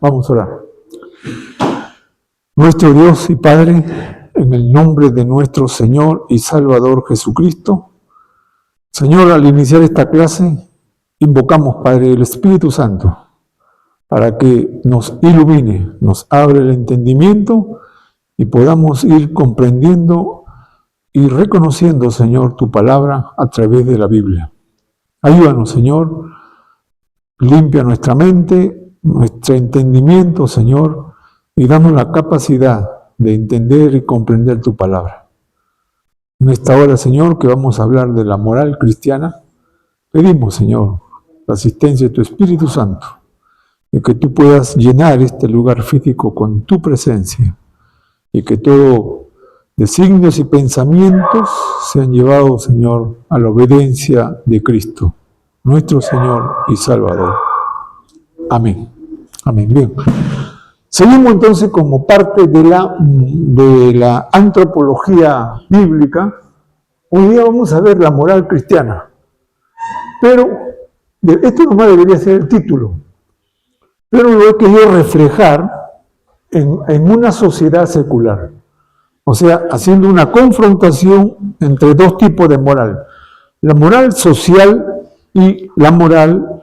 Vamos a orar. Nuestro Dios y Padre, en el nombre de nuestro Señor y Salvador Jesucristo, Señor, al iniciar esta clase, invocamos, Padre, el Espíritu Santo para que nos ilumine, nos abra el entendimiento y podamos ir comprendiendo y reconociendo, Señor, tu palabra a través de la Biblia. Ayúdanos, Señor, limpia nuestra mente, nuestro entendimiento, Señor, y danos la capacidad de entender y comprender tu palabra. En esta hora, Señor, que vamos a hablar de la moral cristiana, pedimos, Señor, la asistencia de tu Espíritu Santo, y que tú puedas llenar este lugar físico con tu presencia, y que todo designios y pensamientos sean llevados, Señor, a la obediencia de Cristo, nuestro Señor y Salvador. Amén. Amén. Bien. Seguimos entonces como parte de la antropología bíblica. Hoy día vamos a ver la moral cristiana. Pero esto nomás debería ser el título. Pero lo he querido reflejar en una sociedad secular. O sea, haciendo una confrontación entre dos tipos de moral. La moral social y la moral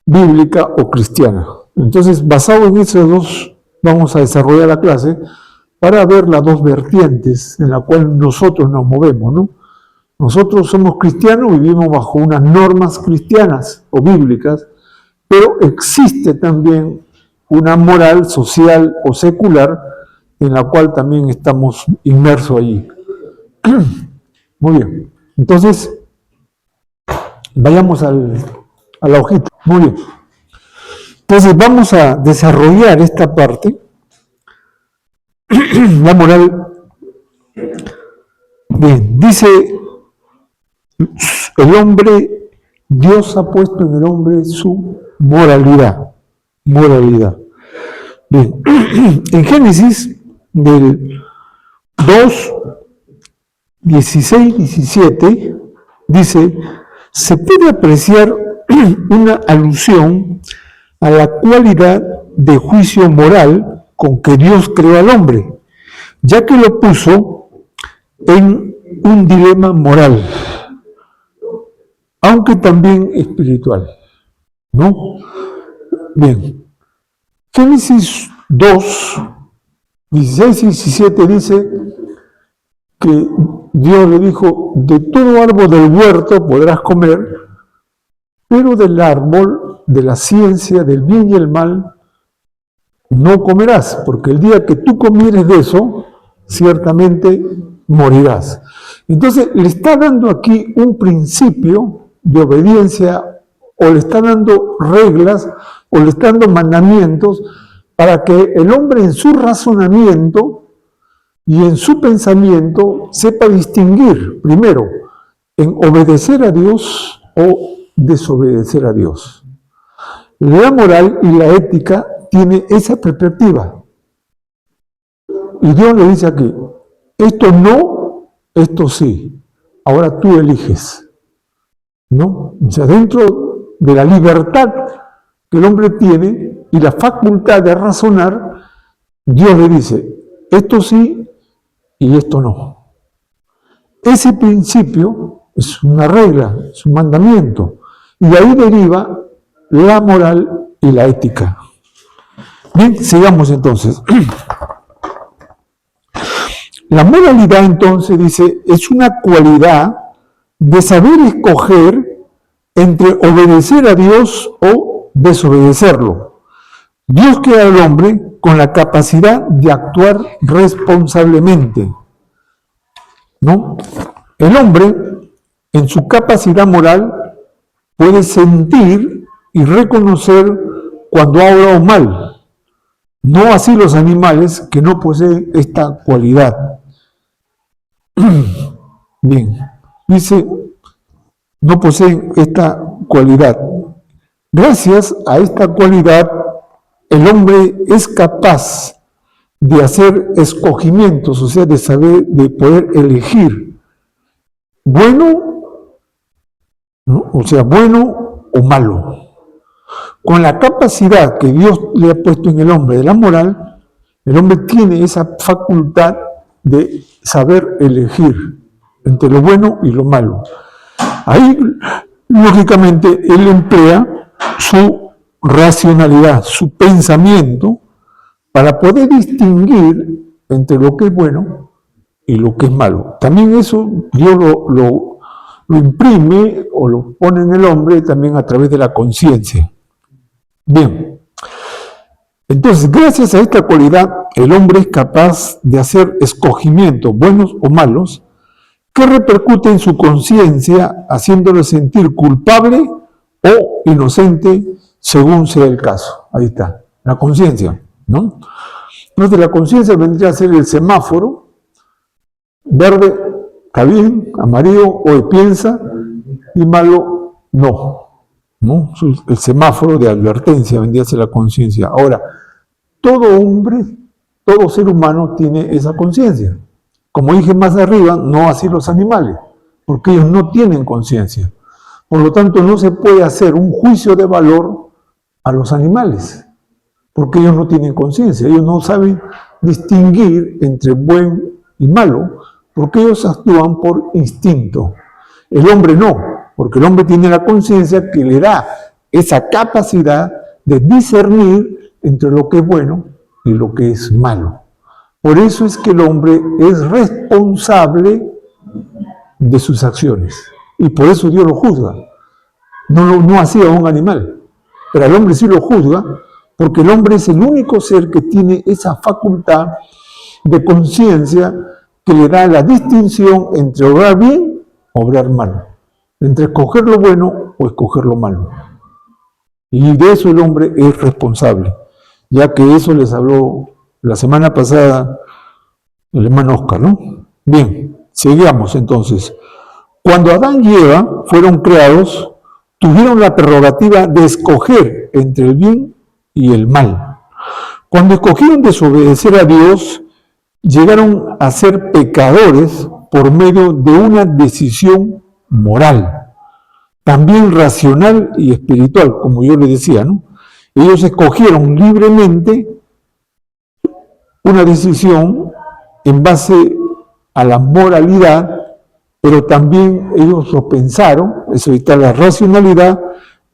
bíblica o cristiana. Entonces, basado en esos dos, vamos a desarrollar la clase para ver las dos vertientes en las cuales nosotros nos movemos, ¿no? Nosotros somos cristianos, vivimos bajo unas normas cristianas o bíblicas, pero existe también una moral social o secular en la cual también estamos inmersos allí. Muy bien. Entonces, vayamos a la hojita. Muy bien. Entonces, vamos a desarrollar esta parte. La moral. Bien, dice el hombre, Dios ha puesto en el hombre su moralidad. Moralidad. Bien, en Génesis del 2, 16, 17, dice, se puede apreciar una alusión a la cualidad de juicio moral con que Dios creó al hombre, ya que lo puso en un dilema moral, aunque también espiritual, ¿no? Bien, Génesis 2, 16 y 17 dice que Dios le dijo, de todo árbol del huerto podrás comer, pero del árbol de la ciencia del bien y el mal no comerás, porque el día que tú comieres de eso, ciertamente morirás. Entonces, le está dando aquí un principio de obediencia, o le está dando reglas, o le está dando mandamientos, para que el hombre en su razonamiento y en su pensamiento sepa distinguir, primero, en obedecer a Dios o desobedecer a Dios. La moral y la ética tiene esa perspectiva. Y Dios le dice aquí, esto no, esto sí. Ahora tú eliges. ¿No? O sea, dentro de la libertad que el hombre tiene y la facultad de razonar, Dios le dice, esto sí y esto no. Ese principio es una regla, es un mandamiento. Y de ahí deriva la moral y la ética. Bien, sigamos entonces. La moralidad, entonces, dice, es una cualidad de saber escoger entre obedecer a Dios o desobedecerlo. Dios crea al hombre con la capacidad de actuar responsablemente, ¿no? El hombre, en su capacidad moral, puede sentir y reconocer cuando ha obrado mal. No así los animales que no poseen esta cualidad. Bien, dice, no poseen esta cualidad. Gracias a esta cualidad, el hombre es capaz de hacer escogimientos, o sea, de saber, de poder elegir bueno, ¿no? O sea, bueno o malo. Con la capacidad que Dios le ha puesto en el hombre de la moral, el hombre tiene esa facultad de saber elegir entre lo bueno y lo malo. Ahí, lógicamente, él emplea su racionalidad, su pensamiento, para poder distinguir entre lo que es bueno y lo que es malo. También eso Dios lo imprime o lo pone en el hombre también a través de la conciencia. Bien, entonces gracias a esta cualidad el hombre es capaz de hacer escogimientos buenos o malos que repercuten en su conciencia haciéndole sentir culpable o inocente según sea el caso. Ahí está, la conciencia, ¿no? Entonces la conciencia vendría a ser el semáforo, verde, está bien, amarillo, hoy piensa, y malo, no. ¿No? El semáforo de advertencia vendría a ser la conciencia. Ahora, todo hombre, todo ser humano tiene esa conciencia. Como dije más arriba, no así los animales, porque ellos no tienen conciencia. Por lo tanto, no se puede hacer un juicio de valor a los animales, porque ellos no tienen conciencia, ellos no saben distinguir entre buen y malo, porque ellos actúan por instinto. El hombre no, porque el hombre tiene la conciencia que le da esa capacidad de discernir entre lo que es bueno y lo que es malo. Por eso es que el hombre es responsable de sus acciones, y por eso Dios lo juzga. No así a un animal, pero al hombre sí lo juzga, porque el hombre es el único ser que tiene esa facultad de conciencia que le da la distinción entre obrar bien o obrar mal, entre escoger lo bueno o escoger lo malo. Y de eso el hombre es responsable, ya que eso les habló la semana pasada el hermano Oscar, ¿no? Bien, sigamos entonces. Cuando Adán y Eva fueron creados, tuvieron la prerrogativa de escoger entre el bien y el mal. Cuando escogieron desobedecer a Dios, llegaron a ser pecadores por medio de una decisión moral, también racional y espiritual, como yo les decía, ¿no? Ellos escogieron libremente una decisión en base a la moralidad, pero también ellos lo pensaron, eso está la racionalidad,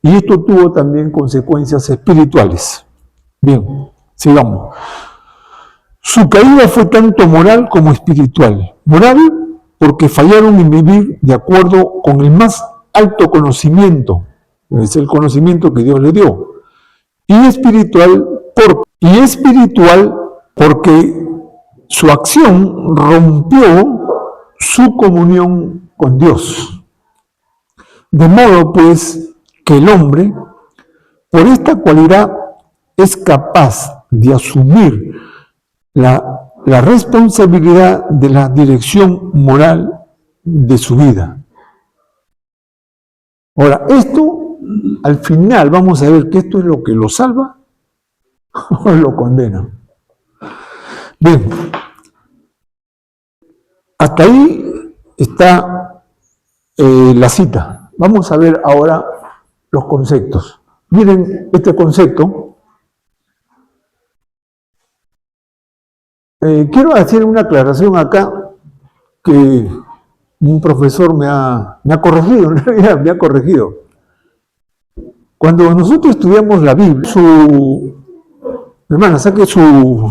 y esto tuvo también consecuencias espirituales. Bien, sigamos. Su caída fue tanto moral como espiritual. Moral porque fallaron en vivir de acuerdo con el más alto conocimiento, es el conocimiento que Dios le dio. Y espiritual porque su acción rompió su comunión con Dios. De modo pues que el hombre, por esta cualidad, es capaz de asumir la responsabilidad de la dirección moral de su vida. Ahora, esto, al final, vamos a ver que esto es lo que lo salva o lo condena. Bien, hasta ahí está la cita. Vamos a ver ahora los conceptos. Miren este concepto. Quiero hacer una aclaración acá que un profesor me ha corregido, en realidad me ha corregido. Cuando nosotros estudiamos la Biblia, hermana, saque su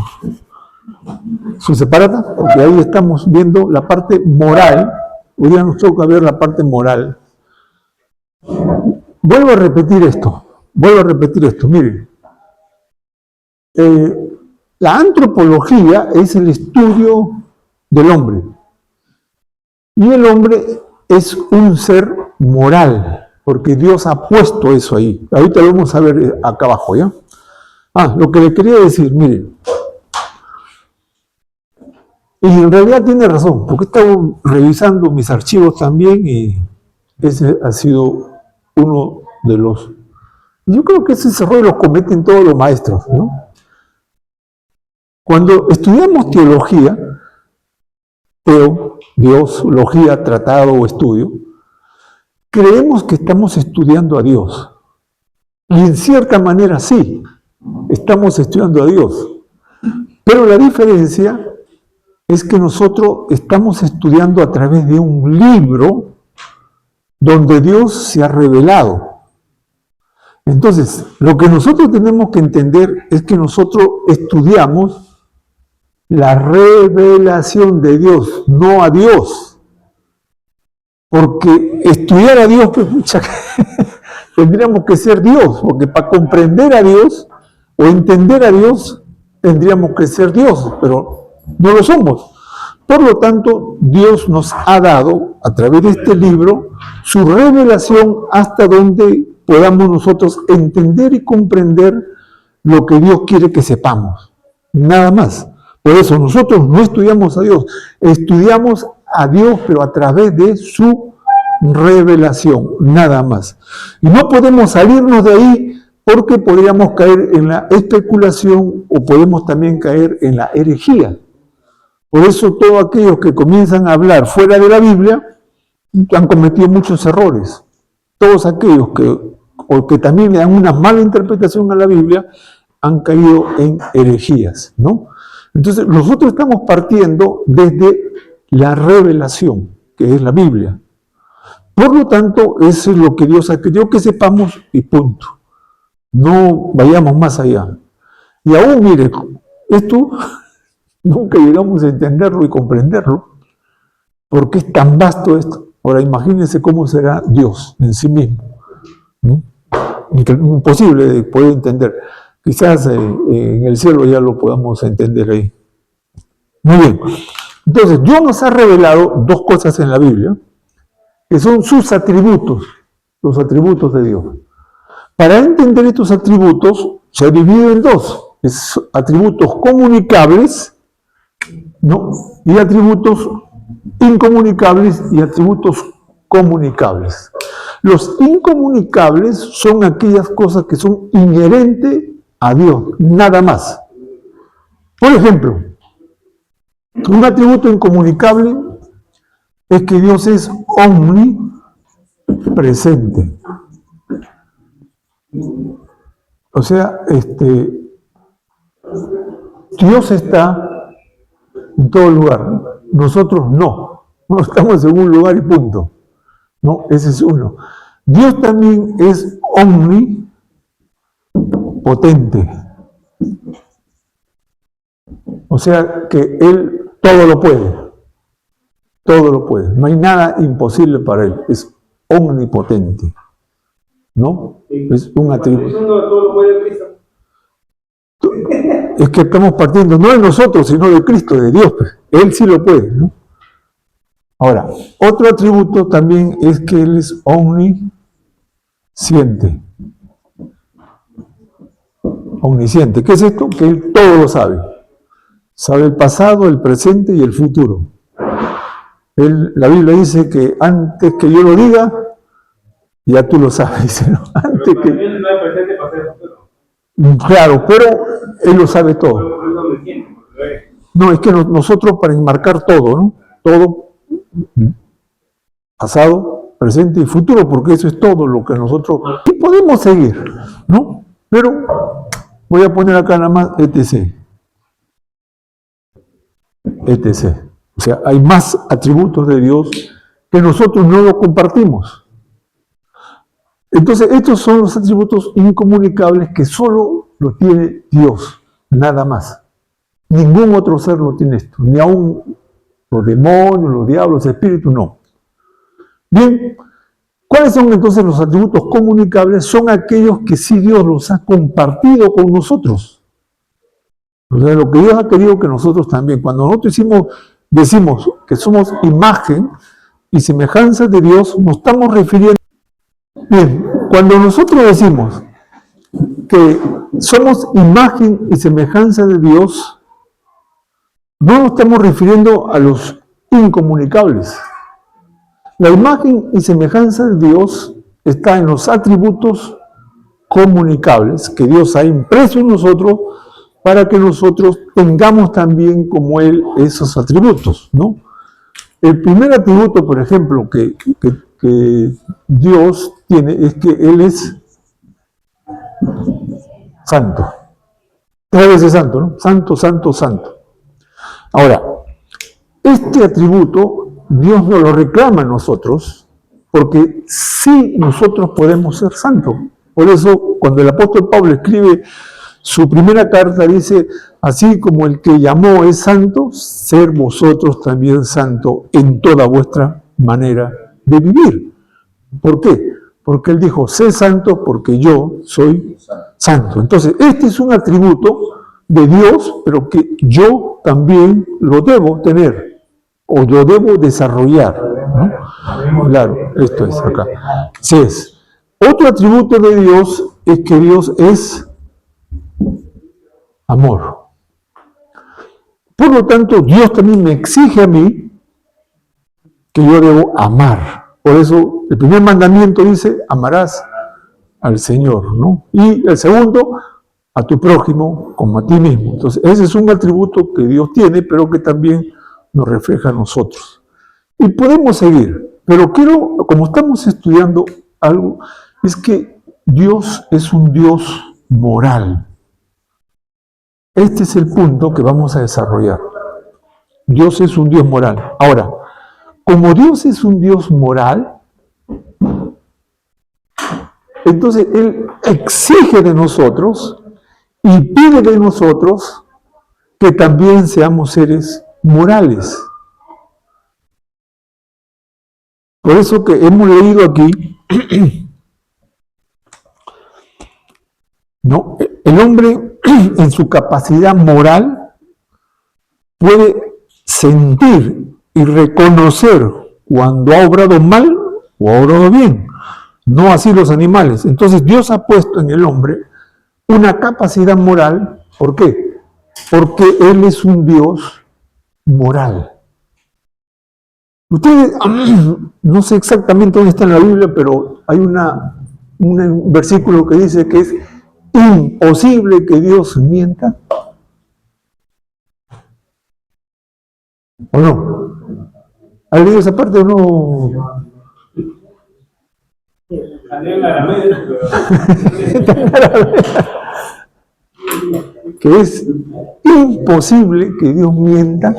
separata, porque ahí estamos viendo la parte moral. Hoy día nos toca ver la parte moral. Vuelvo a repetir esto, miren. La antropología es el estudio del hombre. Y el hombre es un ser moral, porque Dios ha puesto eso ahí. Ahorita lo vamos a ver acá abajo, ¿ya? Lo que le quería decir, miren. Y en realidad tiene razón, porque he estado revisando mis archivos también y ese ha sido uno de los... Yo creo que ese error lo cometen todos los maestros, ¿no? Cuando estudiamos teología, teología, tratado o estudio, creemos que estamos estudiando a Dios. Y en cierta manera sí, estamos estudiando a Dios. Pero la diferencia es que nosotros estamos estudiando a través de un libro donde Dios se ha revelado. Entonces, lo que nosotros tenemos que entender es que nosotros estudiamos la revelación de Dios, no a Dios. Porque estudiar a Dios, pues, tendríamos que ser Dios, porque para comprender a Dios o entender a Dios, tendríamos que ser Dios, pero no lo somos. Por lo tanto, Dios nos ha dado, a través de este libro, su revelación hasta donde podamos nosotros entender y comprender lo que Dios quiere que sepamos. Nada más. Por eso nosotros no estudiamos a Dios, estudiamos a Dios, pero a través de su revelación, nada más. Y no podemos salirnos de ahí porque podríamos caer en la especulación o podemos también caer en la herejía. Por eso todos aquellos que comienzan a hablar fuera de la Biblia han cometido muchos errores. Todos aquellos que también le dan una mala interpretación a la Biblia han caído en herejías, ¿no? Entonces nosotros estamos partiendo desde la revelación, que es la Biblia. Por lo tanto, eso es lo que Dios ha querido que sepamos y punto. No vayamos más allá. Y aún, mire, esto nunca llegamos a entenderlo y comprenderlo, porque es tan vasto esto. Ahora imagínense cómo será Dios en sí mismo, ¿no? Imposible de poder entender. Quizás en el cielo ya lo podamos entender ahí. Muy bien. Entonces, Dios nos ha revelado dos cosas en la Biblia, que son sus atributos, los atributos de Dios. Para entender estos atributos, se ha dividido en dos. Es atributos comunicables, ¿no? Y atributos incomunicables y atributos comunicables. Los incomunicables son aquellas cosas que son inherentes a Dios, nada más. Por ejemplo, un atributo incomunicable es que Dios es omnipresente. O sea, Dios está en todo lugar. Nosotros no estamos en un lugar y punto. No, ese es uno. Dios también es omnipotente. O sea que Él todo lo puede. Todo lo puede. No hay nada imposible para Él. Es omnipotente. ¿No? Es un atributo. Todo lo puede Cristo. Es que estamos partiendo no de nosotros, sino de Cristo, de Dios. Él sí lo puede, ¿no? Ahora, otro atributo también es que Él es omnisciente. Omnisciente. ¿Qué es esto? Que Él todo lo sabe. Sabe el pasado, el presente y el futuro. La Biblia dice que antes que yo lo diga, ya tú lo sabes. Dice, ¿no? Antes que... Claro, pero Él lo sabe todo. No, es que nosotros para enmarcar todo, ¿no? Todo, pasado, presente y futuro, porque eso es todo lo que nosotros... Y podemos seguir, ¿no? Pero voy a poner acá nada más etc. etc. O sea, hay más atributos de Dios que nosotros no los compartimos. Entonces, estos son los atributos incomunicables que solo lo tiene Dios, nada más. Ningún otro ser lo tiene esto, ni aun los demonios, los diablos, los espíritus, no. Bien, ¿cuáles son entonces los atributos comunicables? Son aquellos que sí Dios los ha compartido con nosotros. O sea, lo que Dios ha querido que nosotros también. Cuando nosotros decimos que somos imagen y semejanza de Dios, nos estamos refiriendo. Bien, cuando nosotros decimos que somos imagen y semejanza de Dios, no nos estamos refiriendo a los incomunicables. La imagen y semejanza de Dios está en los atributos comunicables que Dios ha impreso en nosotros para que nosotros tengamos también como Él esos atributos, ¿no? El primer atributo, por ejemplo, que Dios tiene es que Él es Santo. 3 veces santo, ¿no? Santo, santo, santo. Ahora, este atributo Dios nos lo reclama a nosotros, porque sí nosotros podemos ser santos. Por eso, cuando el apóstol Pablo escribe su primera carta, dice, así como el que llamó es santo, ser vosotros también santo en toda vuestra manera de vivir. ¿Por qué? Porque él dijo, sé santo porque yo soy santo. Entonces, este es un atributo de Dios, pero que yo también lo debo tener, o yo debo desarrollar, ¿no? Claro, esto es acá. Sí es. Otro atributo de Dios es que Dios es amor. Por lo tanto, Dios también me exige a mí que yo debo amar. Por eso, el primer mandamiento dice, amarás al Señor, ¿no? Y el segundo, a tu prójimo como a ti mismo. Entonces, ese es un atributo que Dios tiene, pero que también nos refleja a nosotros. Y podemos seguir, pero quiero, como estamos estudiando algo, es que Dios es un Dios moral. Este es el punto que vamos a desarrollar. Dios es un Dios moral. Ahora, como Dios es un Dios moral, entonces Él exige de nosotros y pide de nosotros que también seamos seres morales. Por eso que hemos leído aquí, ¿no? El hombre en su capacidad moral puede sentir y reconocer cuando ha obrado mal o ha obrado bien, no así los animales. Entonces Dios ha puesto en el hombre una capacidad moral. ¿Por qué? Porque Él es un Dios moral. Ustedes, no sé exactamente dónde está en la Biblia, pero hay un versículo que dice que es imposible que Dios mienta. ¿O no? ¿Has leído esa parte o no? Que es imposible que Dios mienta.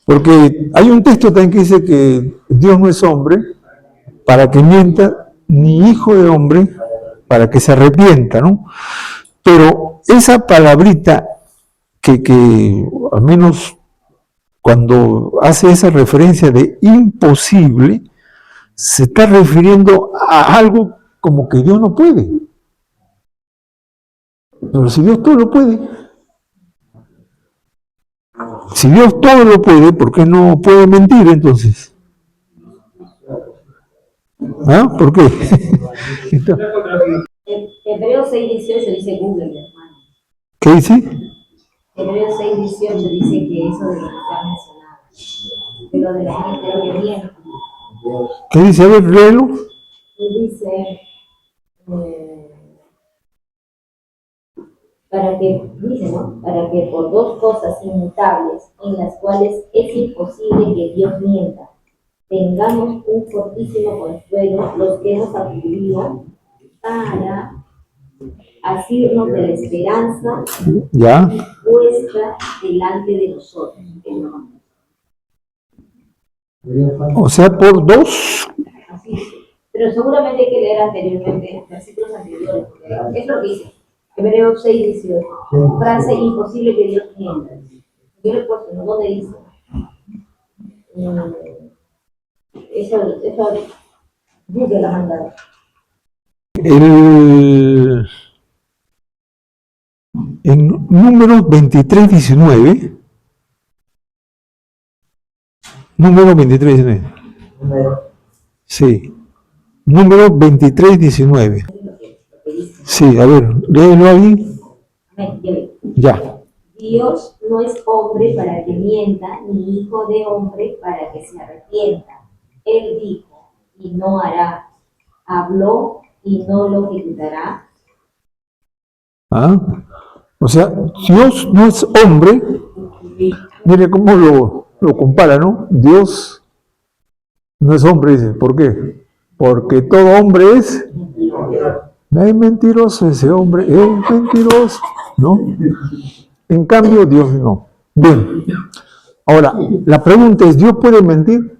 Porque hay un texto también que dice que Dios no es hombre para que mienta, ni hijo de hombre para que se arrepienta, ¿no? Pero esa palabrita que al menos cuando hace esa referencia de imposible, se está refiriendo a algo como que Dios no puede. Pero si Dios todo lo puede, si Dios todo lo puede, ¿por qué no puede mentir entonces? ¿Ah? ¿Por qué? Hebreos 6:18 dice Google, hermano. ¿Qué dice? Hebreos 6:18 dice que eso de lo que está mencionado, de lo de la gente que miente. ¿Qué dice? A ver, léelo. Y dice, para que por dos cosas inmutables, en las cuales es imposible que Dios mienta, tengamos un fortísimo consuelo los que hemos acudido para asirnos de la esperanza Ya. puesta delante de nosotros. O sea, por dos. Así es. Pero seguramente hay que leer anteriormente, versículos anteriores, porque es lo que dice. Hebreos 6:18. Frase imposible que Dios mienta. Yo le he puesto, ¿no? ¿Dónde dice? Eso Google la mandado. En Números 23:19. Números 23:19. Sí. Números 23:19. Sí, a ver, léelo ahí. Ya. Dios no es hombre para que mienta, ni hijo de hombre para que se arrepienta. Él dijo y no hará. Habló y no lo ejecutará. ¿Ah? O sea, Dios no es hombre. Mire cómo lo compara, ¿no? Dios no es hombre, dice. ¿Por qué? Porque todo hombre es Es mentiroso ese hombre, es mentiroso, ¿no? En cambio, Dios no. Bien. Ahora, la pregunta es, ¿Dios puede mentir?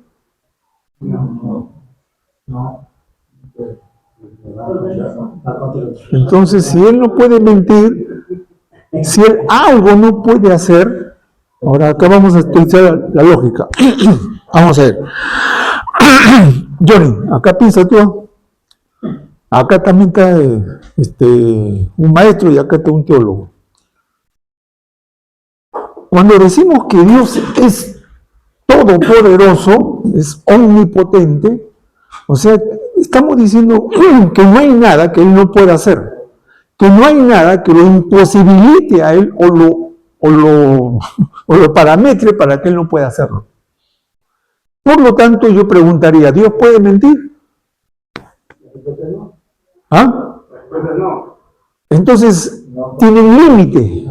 Entonces, si Él no puede mentir, si Él algo no puede hacer, ahora acá vamos a estudiar la lógica. Vamos a ver. Johnny, acá piensa tú. Acá también está un maestro y acá está un teólogo. Cuando decimos que Dios es todopoderoso, es omnipotente, o sea, estamos diciendo que no hay nada que Él no pueda hacer, que no hay nada que lo imposibilite a Él o lo parametre para que Él no pueda hacerlo. Por lo tanto, yo preguntaría, ¿Dios puede mentir? ¿Ah? Entonces, tiene un límite.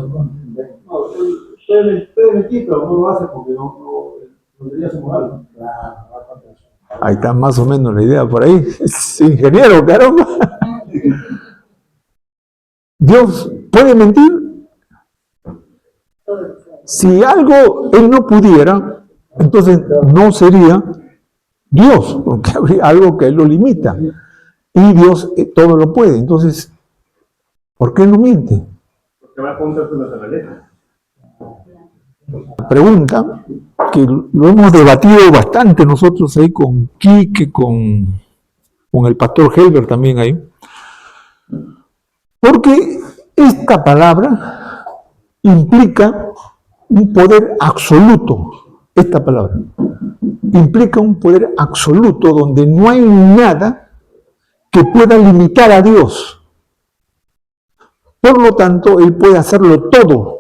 Puede mentir, pero no lo hace porque no debería ser moral. Ahí está más o menos la idea por ahí. Es ingeniero, caramba. ¿Dios puede mentir? Si algo Él no pudiera, entonces no sería Dios, porque habría algo que Él lo limita. Y Dios todo lo puede. Entonces, ¿por qué no miente? Porque va a contra su naturaleza. La pregunta, que lo hemos debatido bastante nosotros ahí con Quique, con el pastor Helber también ahí, porque esta palabra implica un poder absoluto. Esta palabra implica un poder absoluto donde no hay nada que pueda limitar a Dios. Por lo tanto, Él puede hacerlo todo.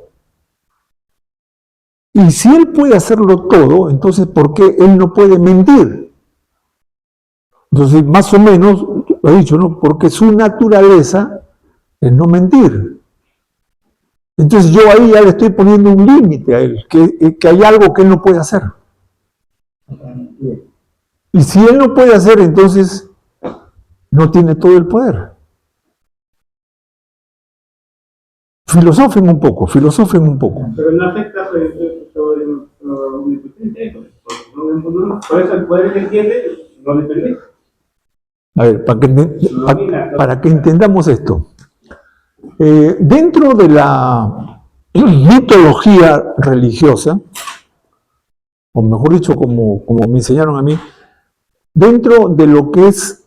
Y si Él puede hacerlo todo, entonces ¿por qué Él no puede mentir? Entonces, más o menos, lo he dicho, ¿no? Porque su naturaleza es no mentir. Entonces yo ahí ya le estoy poniendo un límite a Él, que hay algo que Él no puede hacer. Y si Él no puede hacer, entonces no tiene todo el poder. Filosofen un poco. Pero no afecta sobre omnipotente. Por eso el poder que entiende no le permite. A ver, para que entendamos esto. Dentro de la mitología religiosa, o mejor dicho, como me enseñaron a mí, dentro de lo que es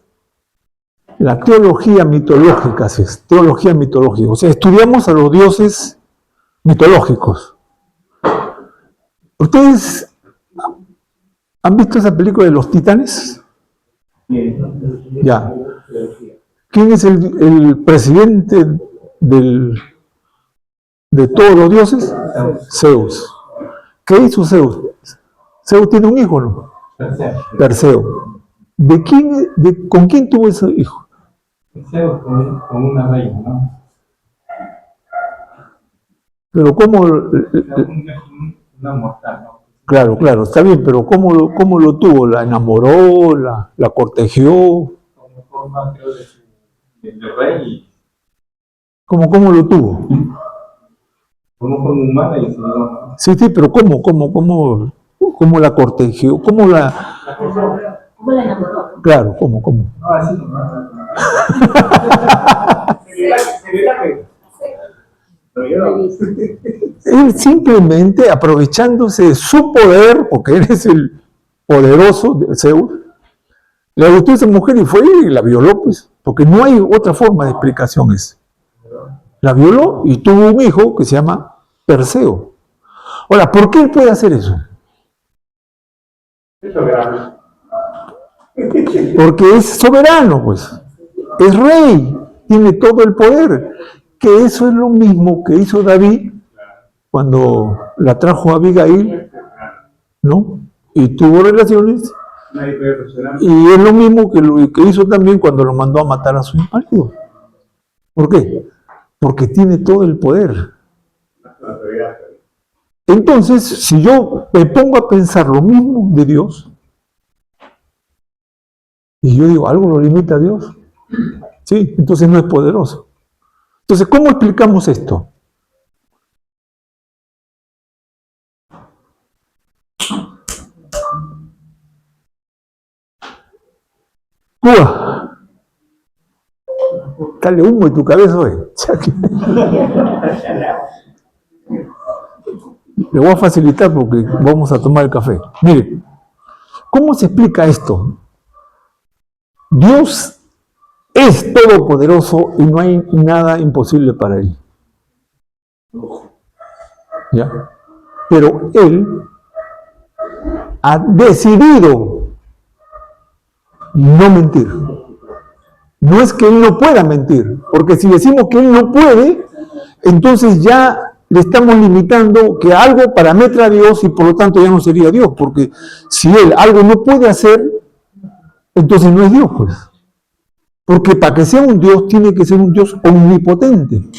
la teología mitológica, o sea, estudiamos a los dioses mitológicos. ¿Ustedes han visto esa película de los titanes? Ya. ¿Quién es el presidente de todos los dioses? Zeus. ¿Qué hizo Zeus? Zeus tiene un hijo, ¿no? Perseo. ¿Con quién tuvo ese hijo? Zeus con una reina, ¿no? Pero ¿cómo? Una mortal, ¿no? Claro, está bien, pero ¿cómo lo tuvo? ¿La enamoró? ¿La cortegió? Como forma, creo, del rey. ¿Cómo lo tuvo? Como forma humana y así, ¿no? Sí, pero ¿cómo la cortegió? ¿Cómo la enamoró? Claro, ¿cómo? No, así no. Él simplemente aprovechándose de su poder, porque él es el poderoso de Zeus, le gustó a esa mujer y fue y la violó, pues, porque no hay otra forma de explicación esa. La violó y tuvo un hijo que se llama Perseo. Ahora, ¿por qué él puede hacer eso? Porque es soberano, pues. Es rey, tiene todo el poder. Que eso es lo mismo que hizo David cuando la trajo a Abigail, ¿no? Y tuvo relaciones. Y es lo mismo que hizo también cuando lo mandó a matar a su marido. ¿Por qué? Porque tiene todo el poder. Entonces, si yo me pongo a pensar lo mismo de Dios, y yo digo, ¿algo lo limita a Dios? ¿sí? Entonces no es poderoso. Entonces, ¿cómo explicamos esto? Cuba, dale humo en tu cabeza hoy. Le voy a facilitar porque vamos a tomar el café. Mire, ¿cómo se explica esto? Dios es todopoderoso y no hay nada imposible para Él. ¿Ya? Pero Él ha decidido no mentir. No es que Él no pueda mentir, porque si decimos que Él no puede, entonces ya le estamos limitando que algo parametra a Dios y por lo tanto ya no sería Dios, porque si Él algo no puede hacer, entonces no es Dios, pues. Porque para que sea un Dios, tiene que ser un Dios omnipotente,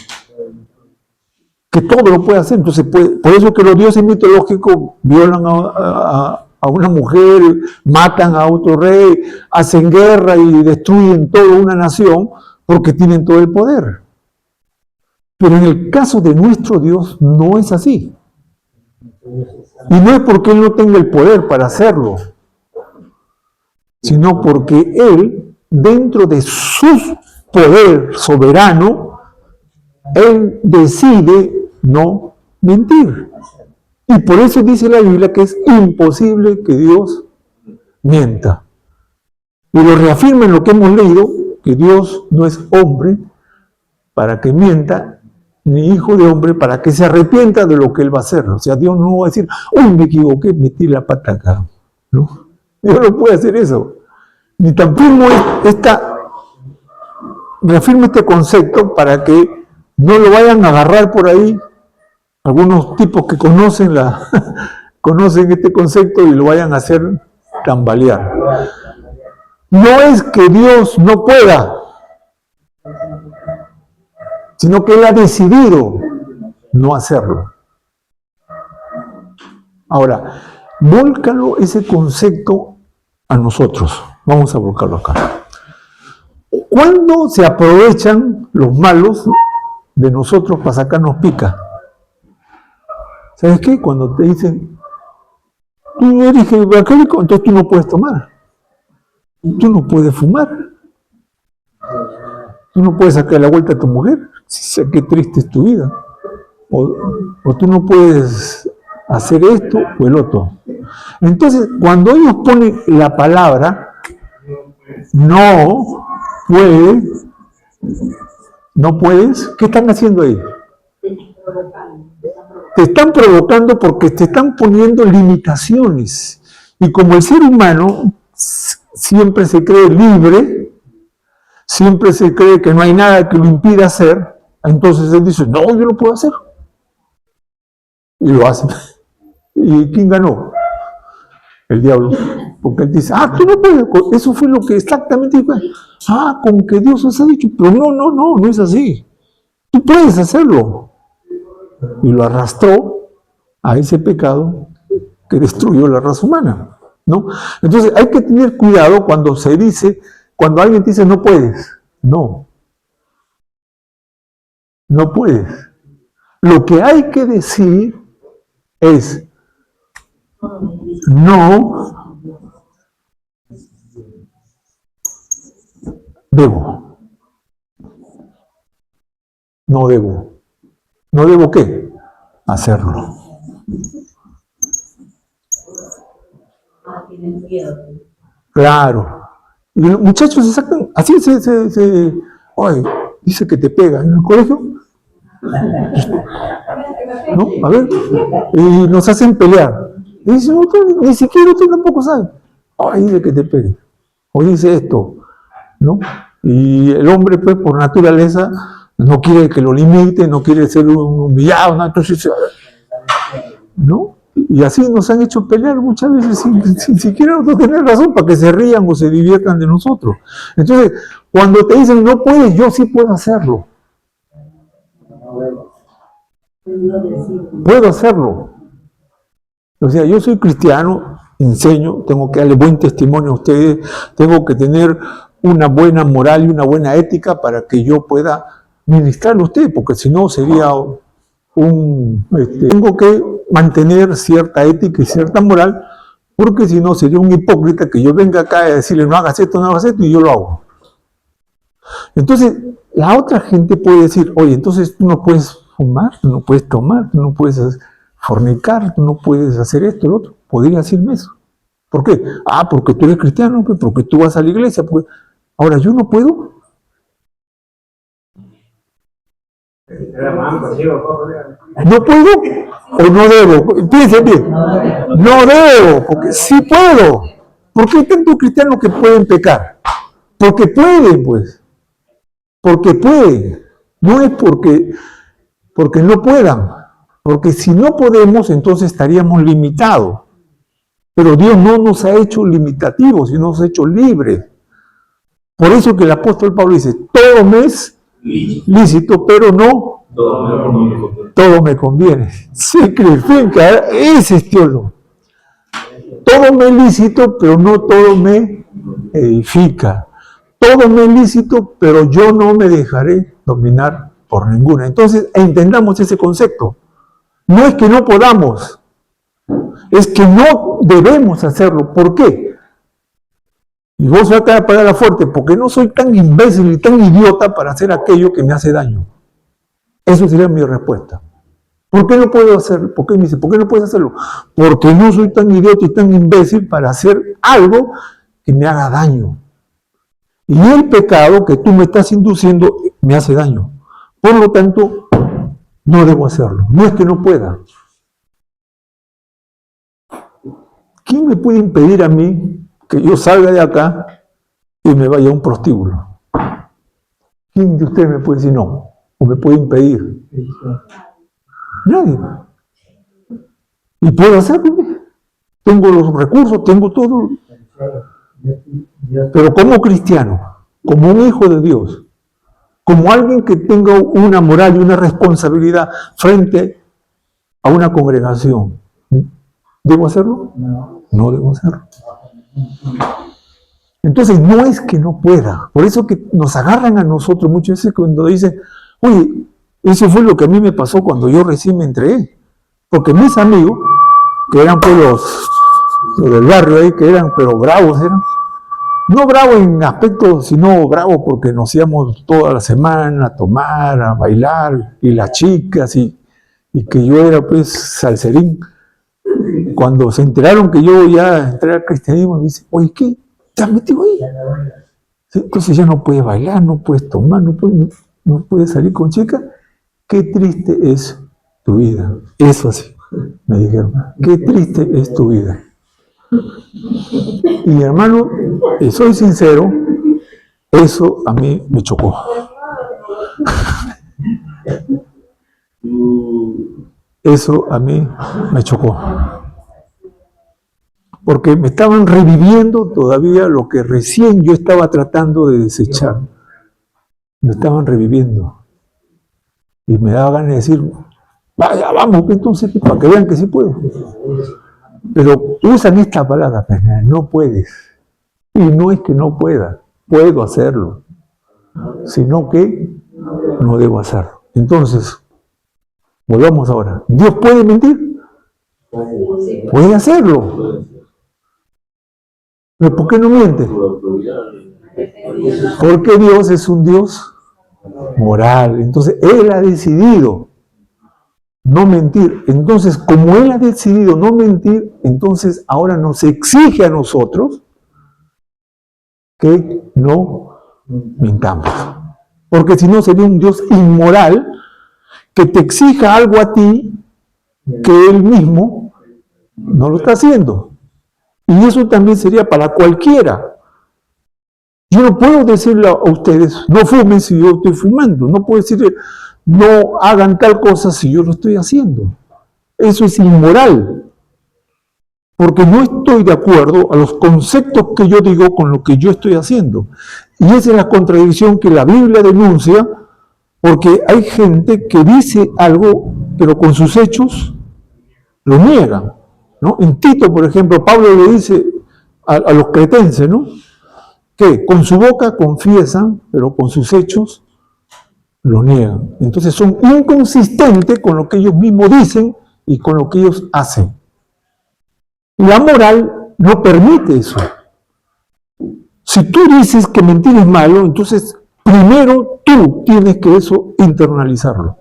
que todo lo puede hacer. Entonces, por eso que los dioses mitológicos violan a una mujer, matan a otro rey, hacen guerra y destruyen toda una nación, porque tienen todo el poder. Pero en el caso de nuestro Dios no es así. Y no es porque Él no tenga el poder para hacerlo, sino porque Él, dentro de su poder soberano, Él decide no mentir. Y por eso dice la Biblia que es imposible que Dios mienta. Y lo reafirma en lo que hemos leído, que Dios no es hombre para que mienta, ni hijo de hombre para que se arrepienta de lo que Él va a hacer. O sea, Dios no va a decir, uy, me equivoqué, metí la pata acá. ¿No? Dios no puede hacer eso. Ni tampoco reafirma este concepto para que no lo vayan a agarrar por ahí algunos tipos que conocen este concepto y lo vayan a hacer tambalear. No es que Dios no pueda, sino que Él ha decidido no hacerlo. Ahora, vólcalo ese concepto a nosotros. Vamos a volcarlo acá. ¿Cuándo se aprovechan los malos de nosotros para sacarnos pica? ¿Sabes qué? Cuando te dicen, tú eres evangélico, entonces tú no puedes tomar. Tú no puedes fumar. Tú no puedes sacar la vuelta a tu mujer. Qué triste es tu vida. O tú no puedes hacer esto o el otro. Entonces, cuando ellos ponen la palabra no puedes, ¿qué están haciendo ahí? Te están provocando porque te están poniendo limitaciones. Y como el ser humano siempre se cree libre, siempre se cree que no hay nada que lo impida hacer, entonces él dice, no, yo lo puedo hacer. Y lo hace. ¿Y quién ganó? El diablo. Porque él dice, tú no puedes. Eso fue lo que exactamente dijo. Como que Dios os ha dicho. Pero no es así. Tú puedes hacerlo. Y lo arrastró a ese pecado que destruyó la raza humana, ¿no? Entonces hay que tener cuidado cuando alguien te dice no puedes. No puedes. Lo que hay que decir es no debo. No debo. ¿No debo qué? Hacerlo. Claro. Y los muchachos se sacan, así ay, dice que te pega en el colegio. ¿No? A ver. Y nos hacen pelear. Y dicen, ni siquiera usted tampoco sabe. Ay, dice que te pegue. O dice esto. ¿No? Y el hombre, pues, por naturaleza, no quiere que lo limite, no quiere ser un humillado, ¿no? Entonces, ¿no? Y así nos han hecho pelear muchas veces sin siquiera nosotros tener razón para que se rían o se diviertan de nosotros. Entonces, cuando te dicen no puedes, yo sí puedo hacerlo. Puedo hacerlo. O sea, yo soy cristiano, enseño, tengo que darle buen testimonio a ustedes, tengo que tener una buena moral y una buena ética para que yo pueda ministrarle a usted, porque si no sería tengo que mantener cierta ética y cierta moral, porque si no sería un hipócrita que yo venga acá a decirle no hagas esto, no hagas esto, y yo lo hago. Entonces, la otra gente puede decir, oye, entonces tú no puedes fumar, tú no puedes tomar, tú no puedes fornicar, tú no puedes hacer esto, lo otro. Podría decirme eso. ¿Por qué? Ah, porque tú eres cristiano, porque tú vas a la iglesia. Porque... Ahora, ¿yo no puedo? ¿No puedo o no debo? Piensen bien. No debo, porque sí puedo. ¿Por qué hay tantos cristianos que pueden pecar? Porque pueden, pues. Porque pueden. No es porque no puedan. Porque si no podemos, entonces estaríamos limitados. Pero Dios no nos ha hecho limitativos, sino nos ha hecho libres. Por eso que el apóstol Pablo dice, todo me es lícito, pero no todo me conviene. Sacrifica, ese es teólogo. Todo me es lícito, pero no todo me edifica. Todo me es lícito, pero yo no me dejaré dominar por ninguna. Entonces, entendamos ese concepto. No es que no podamos, es que no debemos hacerlo. ¿Por qué? Y vos acá de palabra fuerte, porque no soy tan imbécil y tan idiota para hacer aquello que me hace daño. Eso sería mi respuesta. ¿Por qué no puedo hacerlo? ¿Por qué me dice, por qué no puedes hacerlo? Porque no soy tan idiota y tan imbécil para hacer algo que me haga daño. Y el pecado que tú me estás induciendo me hace daño. Por lo tanto, no debo hacerlo. No es que no pueda. ¿Quién me puede impedir a mí que yo salga de acá y me vaya a un prostíbulo? ¿Quién de ustedes me puede decir no? ¿O me puede impedir? Nadie. ¿Y puedo hacerlo? Tengo los recursos, tengo todo. Pero como cristiano, como un hijo de Dios, como alguien que tenga una moral y una responsabilidad frente a una congregación, ¿debo hacerlo? No debo hacerlo. Entonces, no es que no pueda. Por eso que nos agarran a nosotros muchas veces cuando dicen, oye, eso fue lo que a mí me pasó cuando yo recién me entregué. Porque mis amigos, que eran pues los del barrio ahí, que eran, pero bravos eran. No bravos en aspecto, sino bravos porque nos íbamos toda la semana a tomar, a bailar, y las chicas, y que yo era pues salserín. Cuando se enteraron que yo ya entré al cristianismo, me dicen, oye, ¿qué? ¿Te has metido ahí? Entonces ya no puedes bailar, no puedes tomar, no puedes salir con chicas. Qué triste es tu vida. Eso así, me dijeron. Qué triste es tu vida. Y hermano, soy sincero, eso a mí me chocó. Eso a mí me chocó. Porque me estaban reviviendo todavía lo que recién yo estaba tratando de desechar. Me estaban reviviendo. Y me daba ganas de decir, vaya, vamos, entonces, para que vean que sí puedo. Pero usan esta palabra, no puedes. Y no es que no pueda, puedo hacerlo. Sino que no debo hacerlo. Entonces, volvamos ahora. ¿Dios puede mentir? Puede hacerlo. ¿Pero por qué no miente? Porque Dios es un Dios moral. Entonces, Él ha decidido no mentir. Entonces, como Él ha decidido no mentir, entonces ahora nos exige a nosotros que no mintamos. Porque si no, sería un Dios inmoral que te exija algo a ti que Él mismo no lo está haciendo. Y eso también sería para cualquiera. Yo no puedo decirle a ustedes, no fumen si yo estoy fumando. No puedo decirle, no hagan tal cosa si yo lo estoy haciendo. Eso es inmoral. Porque no estoy de acuerdo a los conceptos que yo digo con lo que yo estoy haciendo. Y esa es la contradicción que la Biblia denuncia, porque hay gente que dice algo, pero con sus hechos lo niegan, ¿no? En Tito, por ejemplo, Pablo le dice a los cretenses, ¿no? que con su boca confiesan, pero con sus hechos lo niegan. Entonces son inconsistentes con lo que ellos mismos dicen y con lo que ellos hacen. La moral no permite eso. Si tú dices que mentir es malo, entonces primero tú tienes que eso internalizarlo.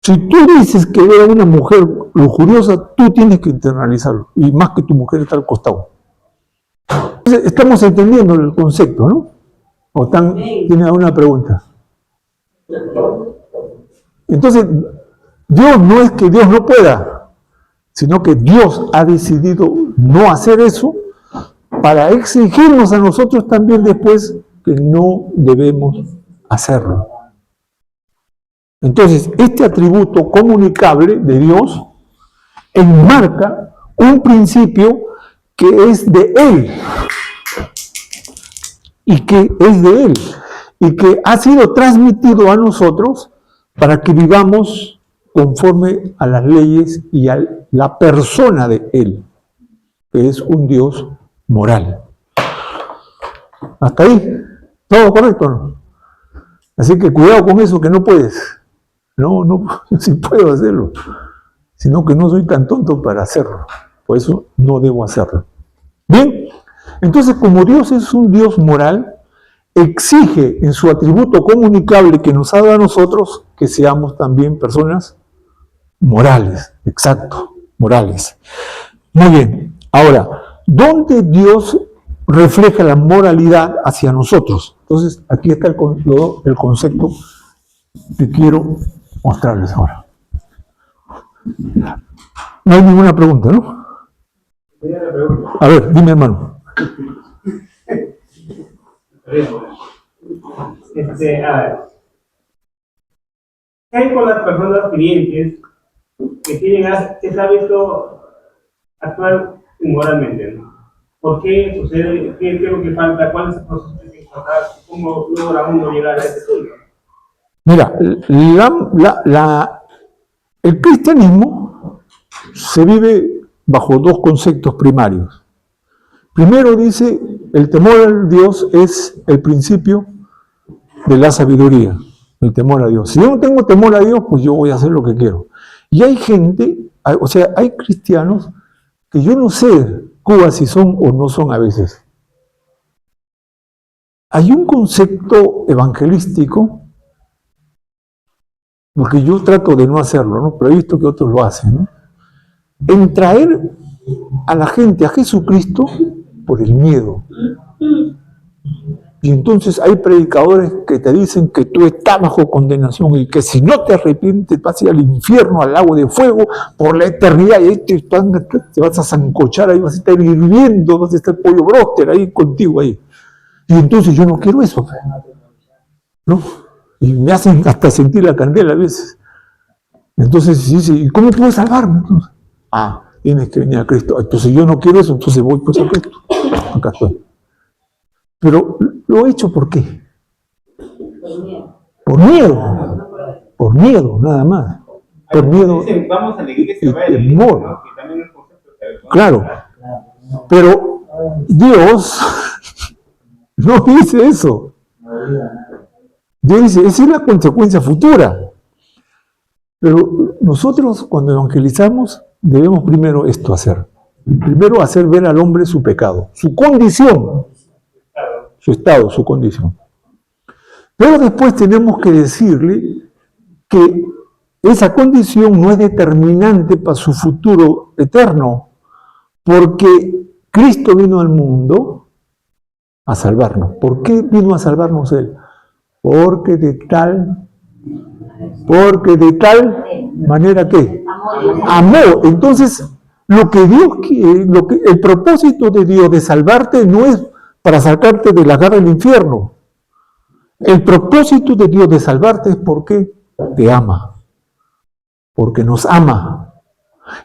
Si tú dices que eres una mujer lujuriosa, tú tienes que internalizarlo, y más que tu mujer está al costado. Entonces, estamos entendiendo el concepto, ¿no? ¿O tienen alguna pregunta? Entonces, Dios no es que Dios no pueda, sino que Dios ha decidido no hacer eso para exigirnos a nosotros también después que no debemos hacerlo. Entonces, este atributo comunicable de Dios enmarca un principio que es de Él y que es de Él y que ha sido transmitido a nosotros para que vivamos conforme a las leyes y a la persona de Él, que es un Dios moral. Hasta ahí, todo correcto, ¿no? Así que cuidado con eso que no puedes. No, yo sí puedo hacerlo, sino que no soy tan tonto para hacerlo. Por eso no debo hacerlo. Bien, entonces como Dios es un Dios moral, exige en su atributo comunicable que nos ha dado a nosotros que seamos también personas morales, exacto, morales. Muy bien, ahora, ¿dónde Dios refleja la moralidad hacia nosotros? Entonces, aquí está el concepto que quiero mostrarles ahora. No hay ninguna pregunta, ¿no? A ver, dime, hermano. A ver, ¿qué hay con las personas creyentes que tienen ese hábito actuar inmoralmente, ¿no? ¿Por qué sucede? ¿Qué es lo que falta? ¿Cuál es el proceso que hay que tratar? ¿Cómo logra uno llegar a ese punto? Mira, el cristianismo se vive bajo dos conceptos primarios. Primero dice, el temor a Dios es el principio de la sabiduría, el temor a Dios. Si yo no tengo temor a Dios, pues yo voy a hacer lo que quiero. Y hay gente, o sea, hay cristianos que yo no sé, Cuba, si son o no son a veces. Hay un concepto evangelístico, porque yo trato de no hacerlo, ¿no? Pero he visto que otros lo hacen, ¿no? En traer a la gente a Jesucristo por el miedo. Y entonces hay predicadores que te dicen que tú estás bajo condenación y que si no te arrepientes vas a ir al infierno, al lago de fuego, por la eternidad, y ahí te vas a zancochar, ahí vas a estar hirviendo, vas a estar pollo bróster ahí contigo ahí. Y entonces yo no quiero eso, ¿no? Y me hacen hasta sentir la candela a veces. Entonces dice, ¿y cómo puedo salvarme? Entonces, tienes que venir a Cristo. Entonces yo no quiero eso, entonces voy pues a Cristo. Acá estoy. Pero lo he hecho ¿por qué? Por miedo. Por miedo, nada más. Por miedo Vamos a la iglesia, y temor. ¿no? Que también es concepto de Claro. Pero Dios no dice eso. Dios dice, esa es la consecuencia futura. Pero nosotros cuando evangelizamos debemos primero esto hacer. Primero hacer ver al hombre su pecado, su condición, su estado, su condición. Pero después tenemos que decirle que esa condición no es determinante para su futuro eterno, porque Cristo vino al mundo a salvarnos. ¿Por qué vino a salvarnos Él? Porque de tal manera que amó. Entonces, lo que Dios quiere, el propósito de Dios de salvarte no es para sacarte de la garra del infierno. El propósito de Dios de salvarte es porque te ama, porque nos ama.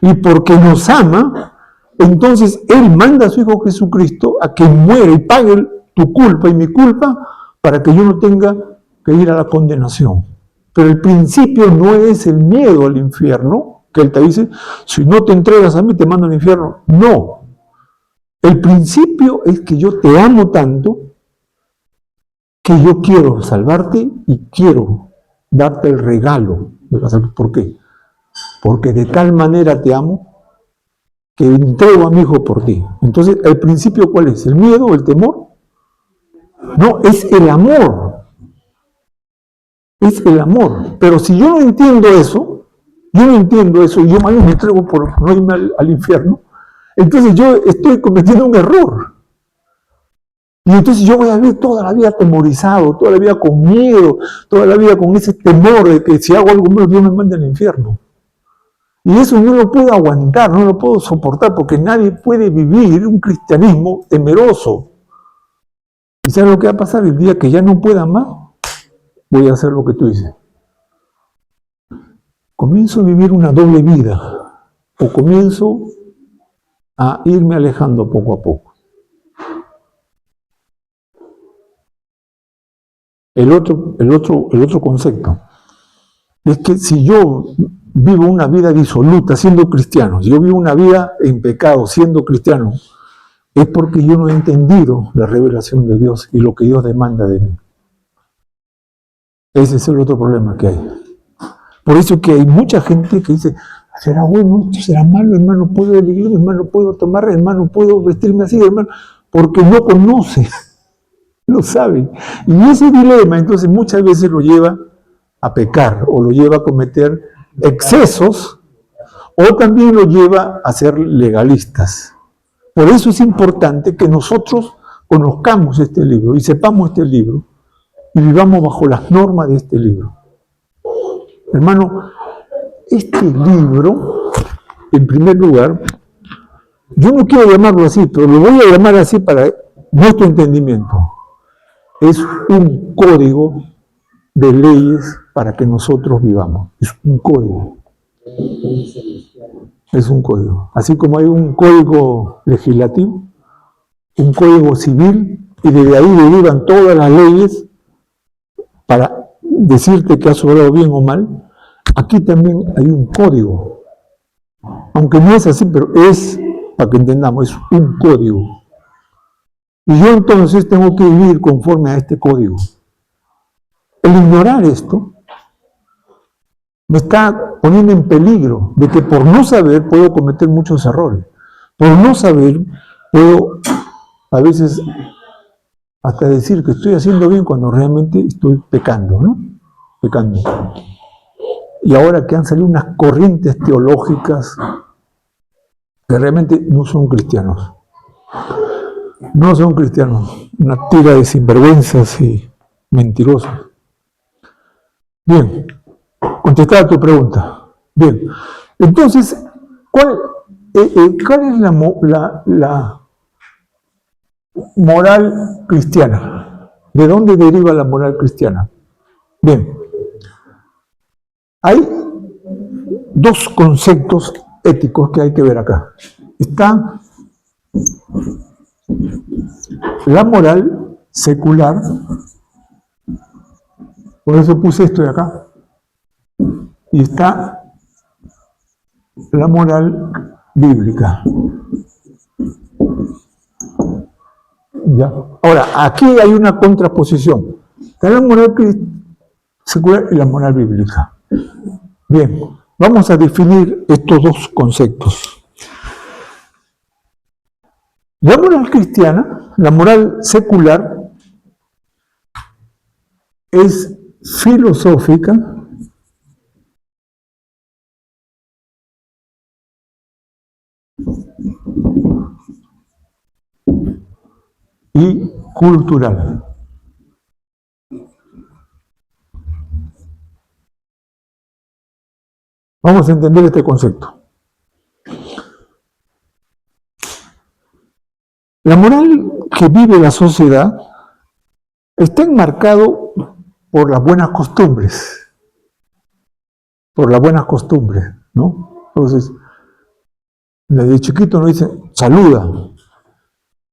Y porque nos ama, entonces Él manda a su Hijo Jesucristo a que muera y pague tu culpa y mi culpa para que yo no tenga que ir a la condenación. Pero el principio no es el miedo al infierno, que Él te dice, si no te entregas a mí te mando al infierno. No, El principio es que yo te amo tanto que yo quiero salvarte y quiero darte el regalo de la salvación. ¿Por qué? Porque de tal manera te amo que entrego a mi hijo por ti. Entonces, ¿el principio cuál es? ¿El miedo o el temor? No, es el amor. Es el amor. Pero si yo no entiendo eso, y yo más bien me entrego por no irme al infierno, entonces yo estoy cometiendo un error. Y entonces yo voy a vivir toda la vida atemorizado, toda la vida con miedo, toda la vida con ese temor de que si hago algo malo, Dios me manda al infierno. Y eso no lo puedo aguantar, no lo puedo soportar, porque nadie puede vivir un cristianismo temeroso. ¿Y sabes lo que va a pasar? El día que ya no pueda más, voy a hacer lo que tú dices. Comienzo a vivir una doble vida, o comienzo a irme alejando poco a poco. El otro concepto es que si yo vivo una vida disoluta siendo cristiano, si yo vivo una vida en pecado siendo cristiano, es porque yo no he entendido la revelación de Dios y lo que Dios demanda de mí. Ese es el otro problema que hay. Por eso que hay mucha gente que dice, ¿será bueno? ¿Será malo, hermano? ¿Puedo ir a la iglesia, hermano? ¿Puedo tomar, hermano? ¿Puedo vestirme así, hermano? Porque no conoce, no sabe. Y ese dilema entonces muchas veces lo lleva a pecar o lo lleva a cometer excesos o también lo lleva a ser legalistas. Por eso es importante que nosotros conozcamos este libro y sepamos este libro y vivamos bajo las normas de este libro. Hermano, este libro, en primer lugar, yo no quiero llamarlo así, pero lo voy a llamar así para nuestro entendimiento. Es un código de leyes para que nosotros vivamos. Es un código. Es un código. Así como hay un código legislativo, un código civil, y desde ahí derivan todas las leyes para decirte que has obrado bien o mal, aquí también hay un código. Aunque no es así, pero es, para que entendamos, es un código. Y yo entonces tengo que vivir conforme a este código. El ignorar esto me está poniendo en peligro de que por no saber puedo cometer muchos errores. Por no saber puedo a veces hasta decir que estoy haciendo bien cuando realmente estoy pecando, ¿no? Pecando. Y ahora que han salido unas corrientes teológicas que realmente no son cristianos. No son cristianos. Una tira de sinvergüenzas y mentirosos. Bien. Contestar a tu pregunta. Bien. Entonces, ¿cuál es la moral cristiana? ¿De dónde deriva la moral cristiana? Bien. Hay dos conceptos éticos que hay que ver acá. Está la moral secular, por eso puse esto de acá, y está la moral bíblica. ¿Ya? Ahora, aquí hay una contraposición. Está la moral secular y la moral bíblica. Bien, vamos a definir estos dos conceptos. La moral cristiana, la moral secular, es filosófica y cultural. Vamos a entender este concepto. La moral que vive la sociedad está enmarcado por las buenas costumbres. Por las buenas costumbres, ¿no? Entonces, desde chiquito nos dicen, saluda,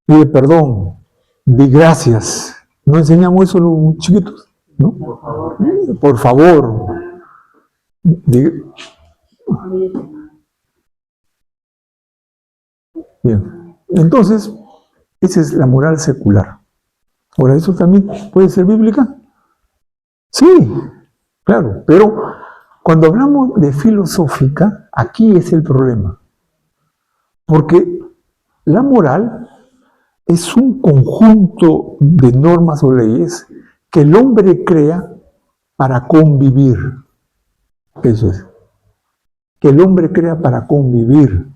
pide perdón, di gracias. ¿No enseñamos eso a los chiquitos? ¿No? Por favor. Bien. Entonces, esa es la moral secular. Ahora, ¿eso también puede ser bíblica? Sí, claro, pero cuando hablamos de filosófica, aquí es el problema. Porque la moral es un conjunto de normas o leyes que el hombre crea para convivir. Eso es. Que el hombre crea para convivir.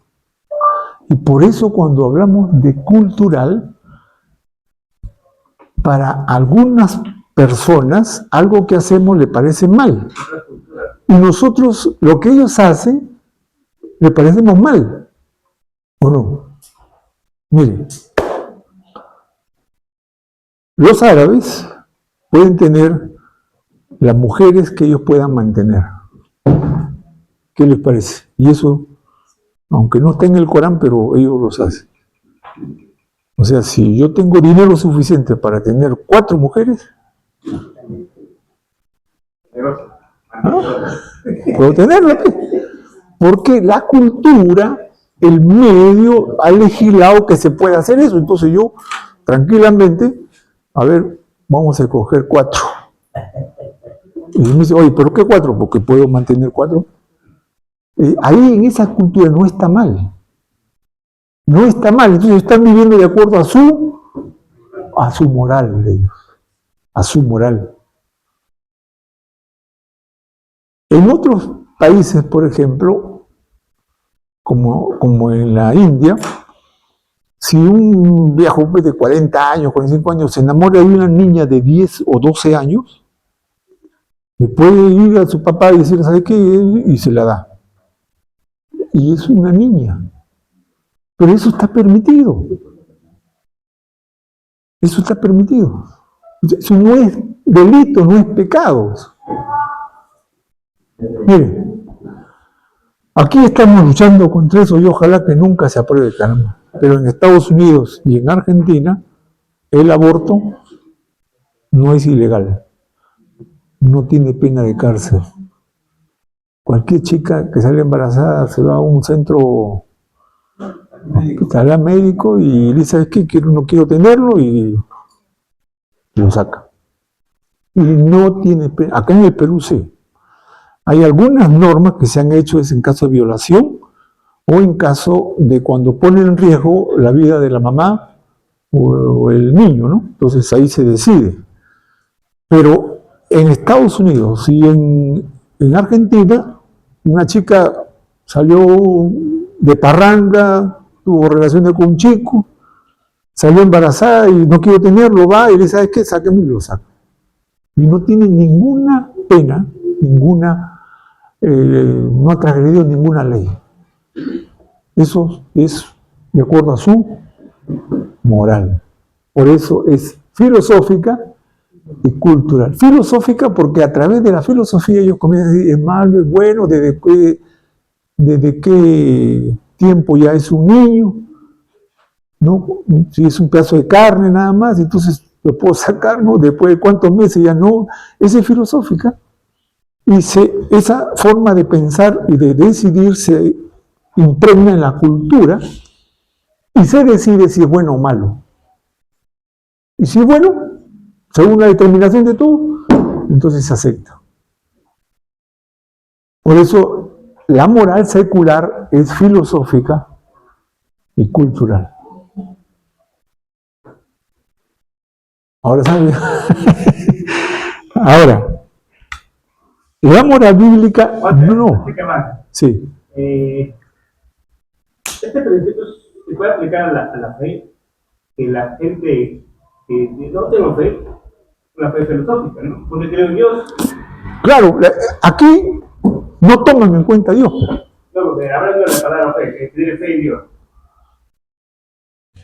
Y por eso cuando hablamos de cultural, para algunas personas algo que hacemos le parece mal. Y nosotros lo que ellos hacen le parecemos mal. ¿O no? Mire, los árabes pueden tener las mujeres que ellos puedan mantener. ¿Qué les parece? Y eso, aunque no está en el Corán, pero ellos los hacen. O sea, si yo tengo dinero suficiente para tener 4 mujeres, puedo tenerla. Porque la cultura, el medio, ha legislado que se puede hacer eso. Entonces yo, tranquilamente, a ver, vamos a escoger 4. Y me dice, oye, ¿pero qué 4? Porque puedo mantener 4. Ahí en esa cultura no está mal. No está mal. Entonces están viviendo de acuerdo a su moral de ellos. A su moral. En otros países, por ejemplo, como en la India, si un viejo de 40 años, 45 años, se enamora de una niña de 10 o 12 años, le puede ir a su papá y decir, ¿sabe qué? Y se la da. Y es una niña. Pero eso está permitido. Eso está permitido. Eso no es delito, no es pecado. Miren, aquí estamos luchando contra eso y ojalá que nunca se apruebe, caramba. Pero en Estados Unidos y en Argentina, el aborto no es ilegal. No tiene pena de cárcel. Cualquier chica que sale embarazada se va a un centro hospital médico y le dice, ¿sabes qué? No quiero tenerlo y lo saca. Y no tiene pena. Acá en el Perú sí. Hay algunas normas que se han hecho en caso de violación o en caso de cuando pone en riesgo la vida de la mamá o el niño, ¿no? Entonces ahí se decide. Pero en Estados Unidos y en Argentina, una chica salió de parranda, tuvo relaciones con un chico, salió embarazada y no quiero tenerlo, va y le dice, ¿sabes qué? Sáquenme y lo saca. Y no tiene ninguna pena, no ha transgredido ninguna ley. Eso es de acuerdo a su moral. Por eso es filosófica y cultural. Filosófica porque a través de la filosofía ellos comienzan a decir, es malo, es bueno, desde qué tiempo ya es un niño, ¿no? Si es un pedazo de carne nada más, entonces lo puedo sacar, ¿no? Después de cuántos meses ya no. Esa es filosófica. Y esa forma de pensar y de decidir se impregna en la cultura y se decide si es bueno o malo. Y si es bueno, según la determinación de todo, entonces se acepta. Por eso la moral secular es filosófica y cultural. Ahora saben. Ahora, la moral bíblica no. Sí. Este principio se puede aplicar a la fe, que la gente que no tenga fe, una fe filosófica, ¿no? Porque creo en Dios. Claro, aquí no toman en cuenta a Dios. No, porque hablando de la palabra fe, que tiene fe en Dios.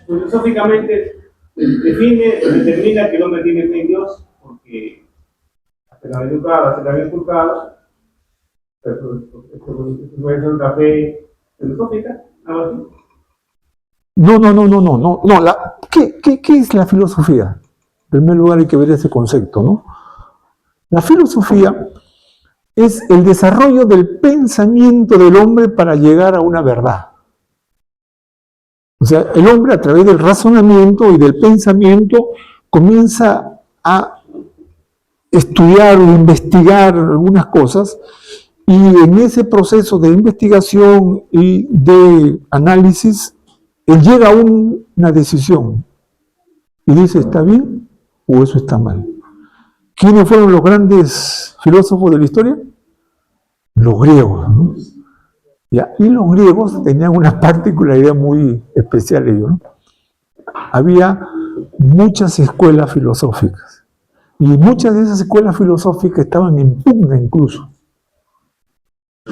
Filosóficamente determina que el hombre tiene fe en Dios, porque se la ha educado, se la ha inculcado. Esto puede ser una fe filosófica, algo así. No. ¿Qué es la filosofía? En primer lugar hay que ver ese concepto, ¿no? La filosofía es el desarrollo del pensamiento del hombre para llegar a una verdad. O sea, el hombre a través del razonamiento y del pensamiento comienza a estudiar o investigar algunas cosas, y en ese proceso de investigación y de análisis, él llega a una decisión y dice, ¿está bien o eso está mal? ¿Quiénes fueron los grandes filósofos de la historia? Los griegos, ¿no? Ya, y los griegos tenían una particularidad muy especial ellos, ¿no? Había muchas escuelas filosóficas, y muchas de esas escuelas filosóficas estaban en pugna incluso.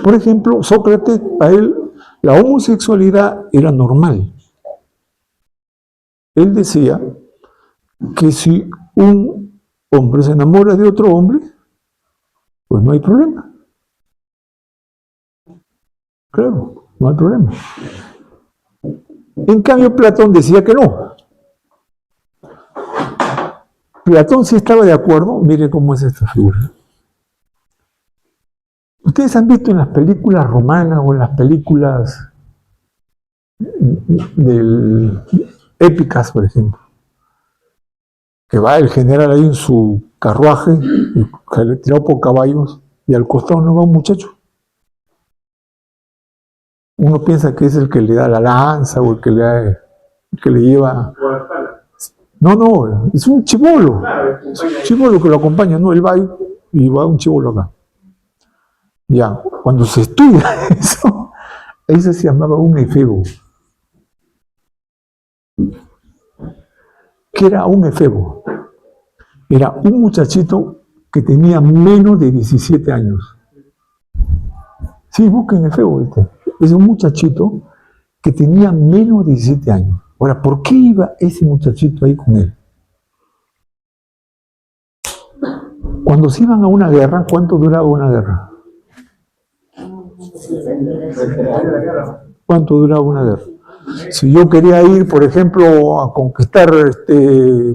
Por ejemplo, Sócrates, para él, la homosexualidad era normal. Él decía que si un hombre se enamora de otro hombre, pues no hay problema. Claro, no hay problema. En cambio, Platón decía que no. Platón sí estaba de acuerdo. Mire cómo es esta figura. Ustedes han visto en las películas romanas o en las películas épicas, por ejemplo, que va el general ahí en su carruaje, tirado por caballos, y al costado no va un muchacho. Uno piensa que es el que le da la lanza o el que le lleva... No, es un chibolo. Es un chibolo que lo acompaña, no, él va y va un chibolo acá. Ya, cuando se estudia eso se llamaba un efebo. ¿Qué era un efebo? Era un muchachito que tenía menos de 17 años. Sí, busquen efebo. Es un muchachito que tenía menos de 17 años. Ahora, ¿por qué iba ese muchachito ahí con él? Cuando se iban a una guerra, ¿cuánto duraba una guerra? ¿Cuánto duraba una guerra? Si yo quería ir, por ejemplo, a conquistar,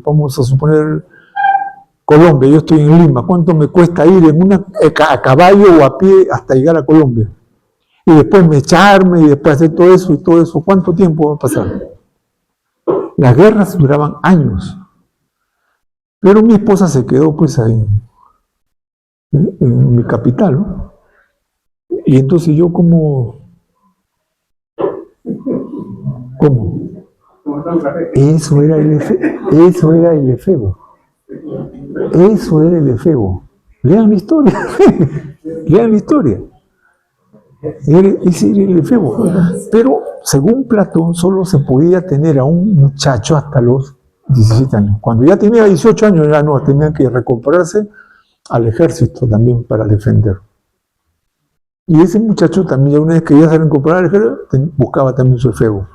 vamos a suponer, Colombia, yo estoy en Lima, ¿cuánto me cuesta ir a caballo o a pie hasta llegar a Colombia? Y después echarme y después hacer todo eso, ¿cuánto tiempo va a pasar? Las guerras duraban años. Pero mi esposa se quedó pues ahí, en mi capital, ¿no? Y entonces yo ¿cómo? Eso era el efebo. Eso era el efebo. Lean la historia. Lean la historia. Ese era el efebo. Pero según Platón solo se podía tener a un muchacho hasta los 17 años. Cuando ya tenía 18 años ya no, tenía que recuperarse al ejército también para defender. Y ese muchacho también, una vez que ya se recuperaba al ejército, buscaba también su efebo.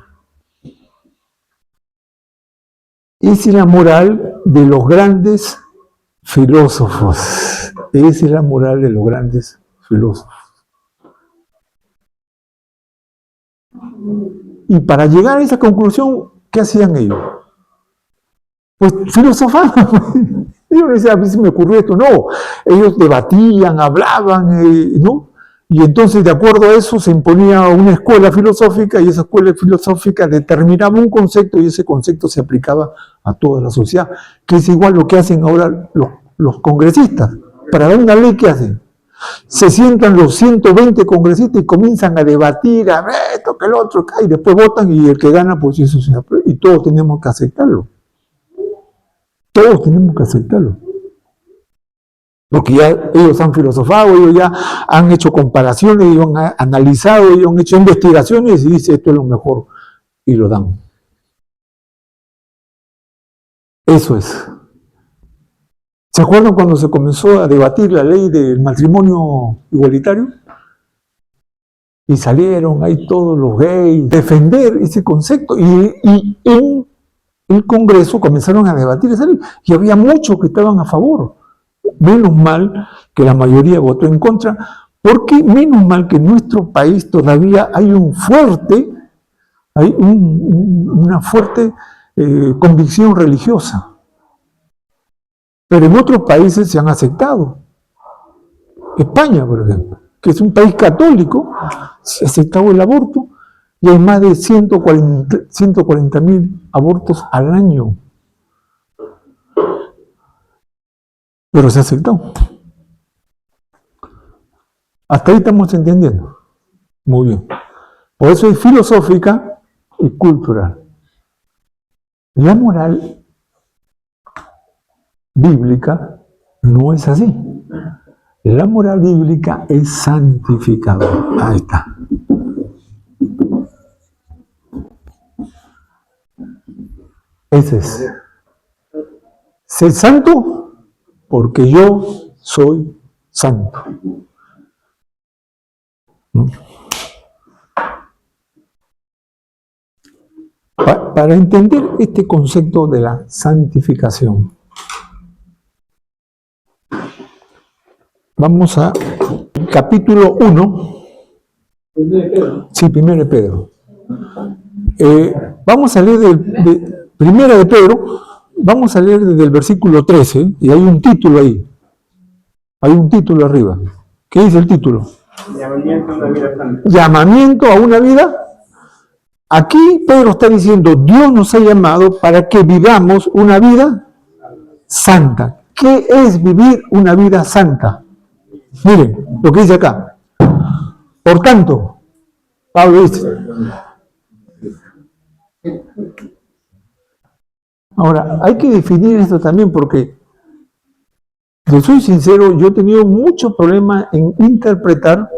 Esa es la moral de los grandes filósofos. Esa es la moral de los grandes filósofos. Y para llegar a esa conclusión, ¿qué hacían ellos? Pues filosofaban. Ellos no decían, a mí se me ocurrió esto. No, ellos debatían, hablaban, ¿no? Y entonces, de acuerdo a eso, se imponía una escuela filosófica y esa escuela filosófica determinaba un concepto y ese concepto se aplicaba a toda la sociedad, que es igual lo que hacen ahora los congresistas. Para dar una ley, ¿qué hacen? Se sientan los 120 congresistas y comienzan a debatir, a ver esto, que el otro, y después votan y el que gana, pues eso se aprueba. Y todos tenemos que aceptarlo. Todos tenemos que aceptarlo. Porque ya ellos han filosofado, ellos ya han hecho comparaciones, ellos han analizado, ellos han hecho investigaciones y dicen esto es lo mejor y lo dan. Eso es. ¿Se acuerdan cuando se comenzó a debatir la ley del matrimonio igualitario? Y salieron ahí todos los gays, defender ese concepto. Y en el Congreso comenzaron a debatir esa ley. Y había muchos que estaban a favor. Menos mal que la mayoría votó en contra, porque menos mal que en nuestro país todavía hay una fuerte convicción religiosa. Pero en otros países se han aceptado. España, por ejemplo, que es un país católico, se ha aceptado el aborto, y hay más de 140.000 abortos al año. Pero se aceptó. Hasta ahí estamos entendiendo. Muy bien. Por eso es filosófica y cultural. La moral bíblica no es así. La moral bíblica es santificadora. Ahí está. Ese es. Ser santo porque yo soy santo. Para entender este concepto de la santificación, vamos a capítulo 1. Sí, 1 de Pedro. Vamos a leer de 1 de Pedro, vamos a leer desde el versículo 13, y hay un título ahí. Hay un título arriba. ¿Qué dice el título? Llamamiento a una vida santa. Llamamiento a una vida. Aquí Pedro está diciendo, Dios nos ha llamado para que vivamos una vida santa. ¿Qué es vivir una vida santa? Miren lo que dice acá. Por tanto, Pablo dice. Ahora, hay que definir esto también porque, yo soy sincero, yo he tenido mucho problema en interpretar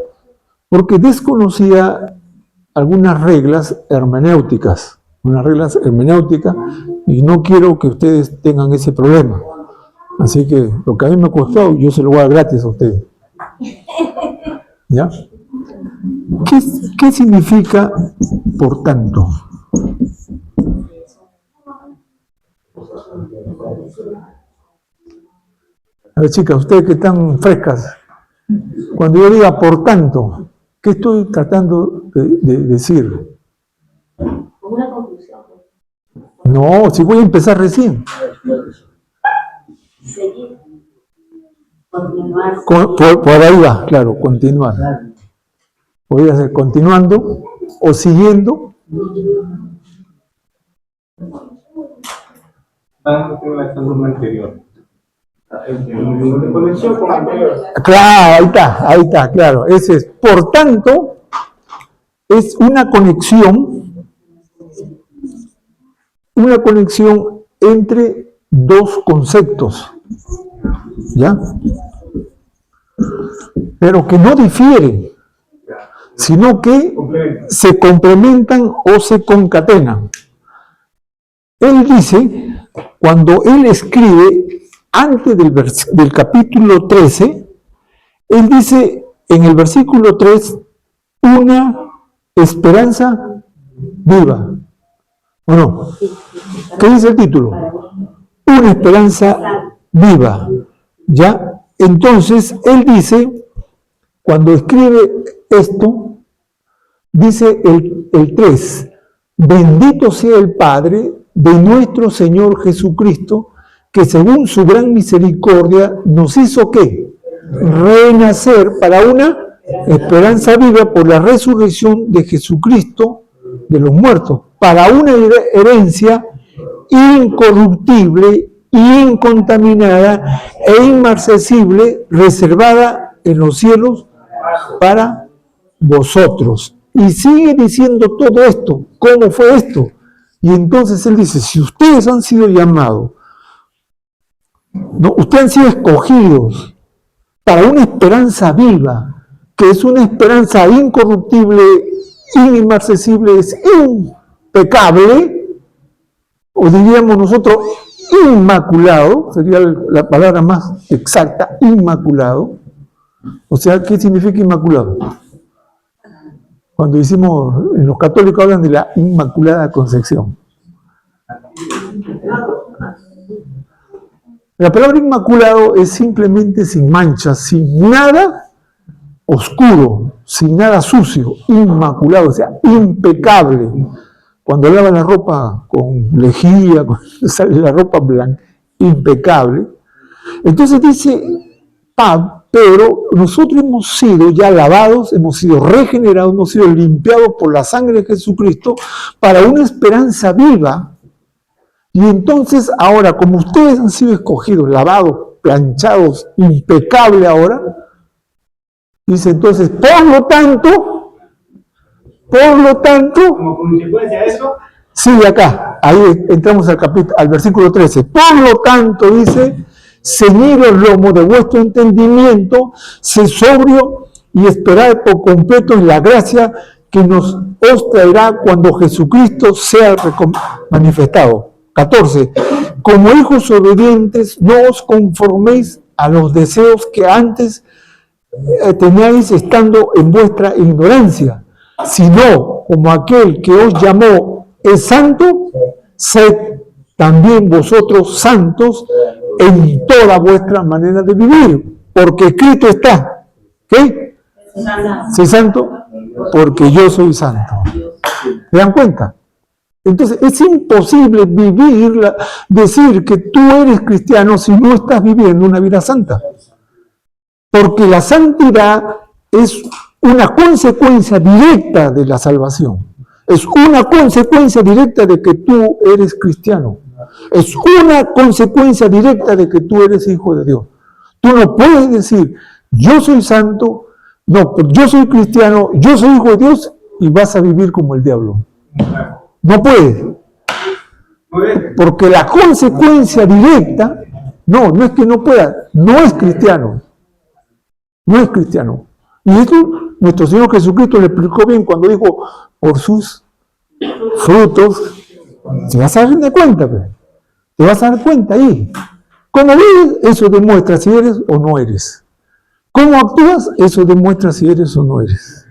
porque desconocía algunas reglas hermenéuticas, y no quiero que ustedes tengan ese problema. Así que lo que a mí me ha costado, yo se lo voy a dar gratis a ustedes. ¿Ya? ¿Qué significa por tanto? A ver, chicas, ustedes que están frescas, cuando yo diga por tanto, ¿qué estoy tratando de decir? Como una conclusión. No, si voy a empezar recién. Seguir. Continuar. Por ahí va, claro, continuar. Podría ser continuando o siguiendo. En la columna anterior. En conexión con la anterior. Claro, ahí está, claro. Ese es. Por tanto, es una conexión entre dos conceptos. ¿Ya? Pero que no difieren, sino que se complementan o se concatenan. Él dice, cuando él escribe, antes del capítulo 13, él dice en el versículo 3, una esperanza viva. ¿O no? ¿Qué dice el título? Una esperanza viva. ¿Ya? Entonces, él dice, cuando escribe esto, dice el 3, bendito sea el Padre de nuestro Señor Jesucristo, que según su gran misericordia nos hizo ¿qué? Renacer para una esperanza viva por la resurrección de Jesucristo de los muertos, para una herencia incorruptible, incontaminada e inmarcesible, reservada en los cielos para vosotros. Y sigue diciendo todo esto. ¿Cómo fue esto? Y entonces él dice, si ustedes han sido llamados, no, ustedes han sido escogidos para una esperanza viva, que es una esperanza incorruptible, inmarcesible, es impecable, o diríamos nosotros, inmaculado, sería la palabra más exacta, inmaculado. O sea, ¿qué significa inmaculado? Cuando decimos, los católicos hablan de la Inmaculada Concepción. La palabra inmaculado es simplemente sin manchas, sin nada oscuro, sin nada sucio, inmaculado, o sea, impecable. Cuando lavan la ropa con lejía, sale la ropa blanca, impecable. Entonces dice pero nosotros hemos sido ya lavados, hemos sido regenerados, hemos sido limpiados por la sangre de Jesucristo para una esperanza viva. Y entonces ahora, como ustedes han sido escogidos, lavados, planchados, impecables ahora, dice entonces, por lo tanto, como consecuencia de eso, sigue acá, ahí entramos al versículo 13. Por lo tanto, dice, ceñid el lomo de vuestro entendimiento, sed sobrio y esperad por completo en la gracia que os traerá cuando Jesucristo sea manifestado. 14. Como hijos obedientes, no os conforméis a los deseos que antes teníais estando en vuestra ignorancia, sino como aquel que os llamó es santo, sed también vosotros santos en toda vuestra manera de vivir, porque escrito está, ¿qué? Sé santo, porque yo soy santo. ¿Se dan cuenta? Entonces es imposible decir que tú eres cristiano si no estás viviendo una vida santa. Porque la santidad es una consecuencia directa de la salvación. Es una consecuencia directa de que tú eres cristiano. Es una consecuencia directa de que tú eres hijo de Dios. Tú no puedes decir, yo soy santo, no, yo soy cristiano, yo soy hijo de Dios y vas a vivir como el diablo. No puedes. Porque la consecuencia directa, no es que no pueda, no es cristiano. No es cristiano. Y esto nuestro Señor Jesucristo le explicó bien cuando dijo, por sus frutos, te vas a dar cuenta, pues. Te vas a dar cuenta ahí. Cómo vives, eso demuestra si eres o no eres. Cómo actúas, eso demuestra si eres o no eres.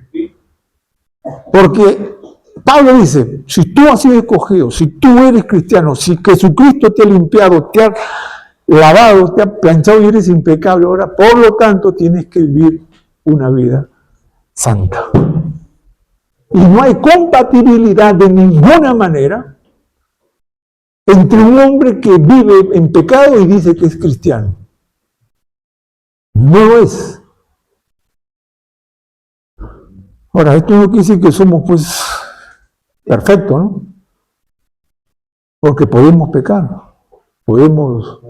Porque Pablo dice, si tú has sido escogido, si tú eres cristiano, si Jesucristo te ha limpiado, te ha lavado, te ha planchado y eres impecable ahora, por lo tanto tienes que vivir una vida santa. Y no hay compatibilidad de ninguna manera entre un hombre que vive en pecado y dice que es cristiano. No lo es. Ahora, esto no quiere decir que somos pues perfectos, ¿no? Porque podemos pecar, podemos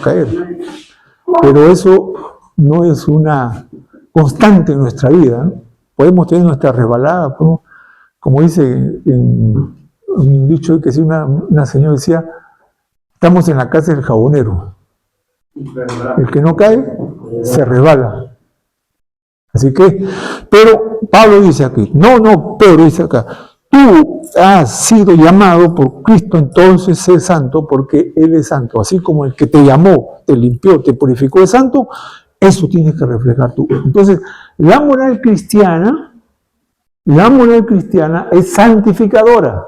caer, pero eso no es una constante en nuestra vida, ¿no? Podemos tener nuestra resbalada, como dice en un dicho que si una señora decía, estamos en la casa del jabonero, el que no cae se resbala. Así que, pero Pablo dice aquí, Pedro dice acá, tú has sido llamado por Cristo, entonces sé santo, porque Él es santo. Así como el que te llamó, te limpió, te purificó es santo, eso tienes que reflejar tú. Entonces, la moral cristiana es santificadora,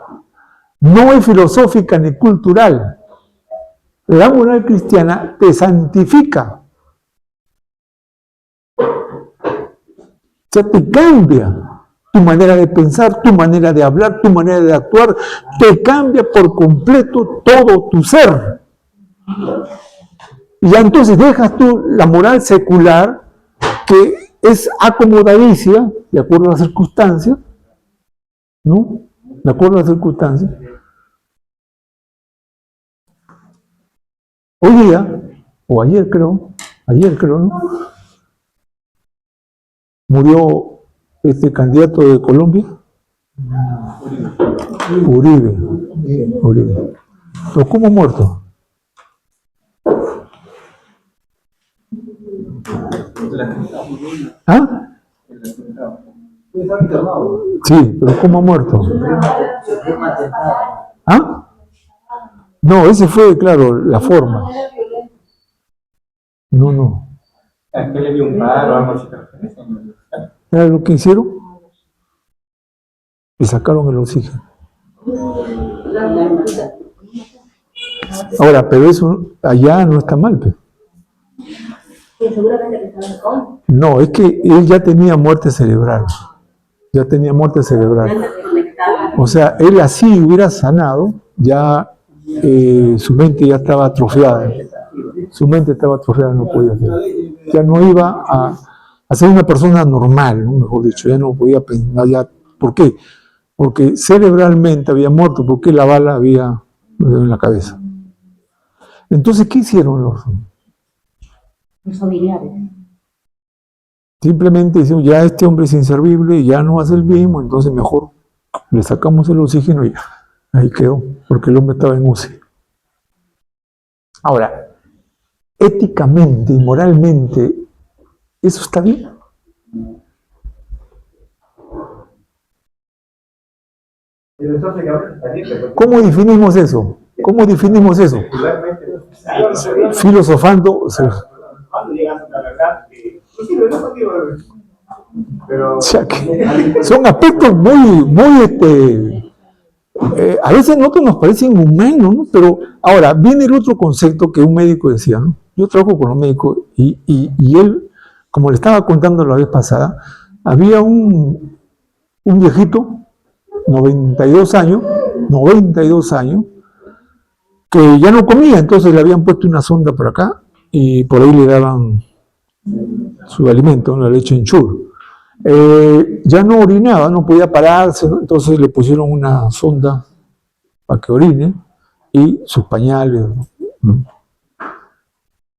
no es filosófica ni cultural. La moral cristiana te santifica. O sea, te cambia tu manera de pensar, tu manera de hablar, tu manera de actuar, te cambia por completo todo tu ser. Y ya entonces dejas tú la moral secular, que es acomodadicia, de acuerdo a las circunstancias, ¿no? De acuerdo a las circunstancias. Hoy día, o ayer creo, ¿no? Murió este candidato de Colombia, Uribe. ¿Pero cómo muerto? ¿Ah? Sí, pero ¿cómo ha muerto? ¿Ah? No, ese fue, claro, la forma. No. ¿A qué le dio un paro o algo así? ¿Era lo que hicieron? Le sacaron el oxígeno. Ahora, pero eso allá no está mal, pues. No, es que él ya tenía muerte cerebral. O sea, él así hubiera sanado, ya su mente ya estaba atrofiada. Su mente estaba atrofiada, no podía hacer. ya no iba a ser una persona normal, ¿no? Mejor dicho, ya no podía pensar, ya, ¿por qué? Porque cerebralmente había muerto, porque la bala había en la cabeza. Entonces, ¿qué hicieron Los familiares. Simplemente decimos, ya este hombre es inservible, ya no hace el mismo, entonces mejor le sacamos el oxígeno y ya, ahí quedó, porque el hombre estaba en UCI. Ahora, éticamente y moralmente, ¿eso está bien? ¿Cómo definimos eso? ¿Cómo definimos eso? Filosofando. O sea, o sea que son aspectos muy, a veces nosotros nos parecen humanos, ¿no? Pero ahora viene el otro concepto que un médico decía, ¿no? Yo trabajo con los médicos y él, como le estaba contando la vez pasada, había un viejito, 92 años, que ya no comía, entonces le habían puesto una sonda por acá y por ahí le daban su alimento, la leche Ensure. Ya no orinaba, no podía pararse, ¿no? Entonces le pusieron una sonda para que orine y sus pañales, ¿no?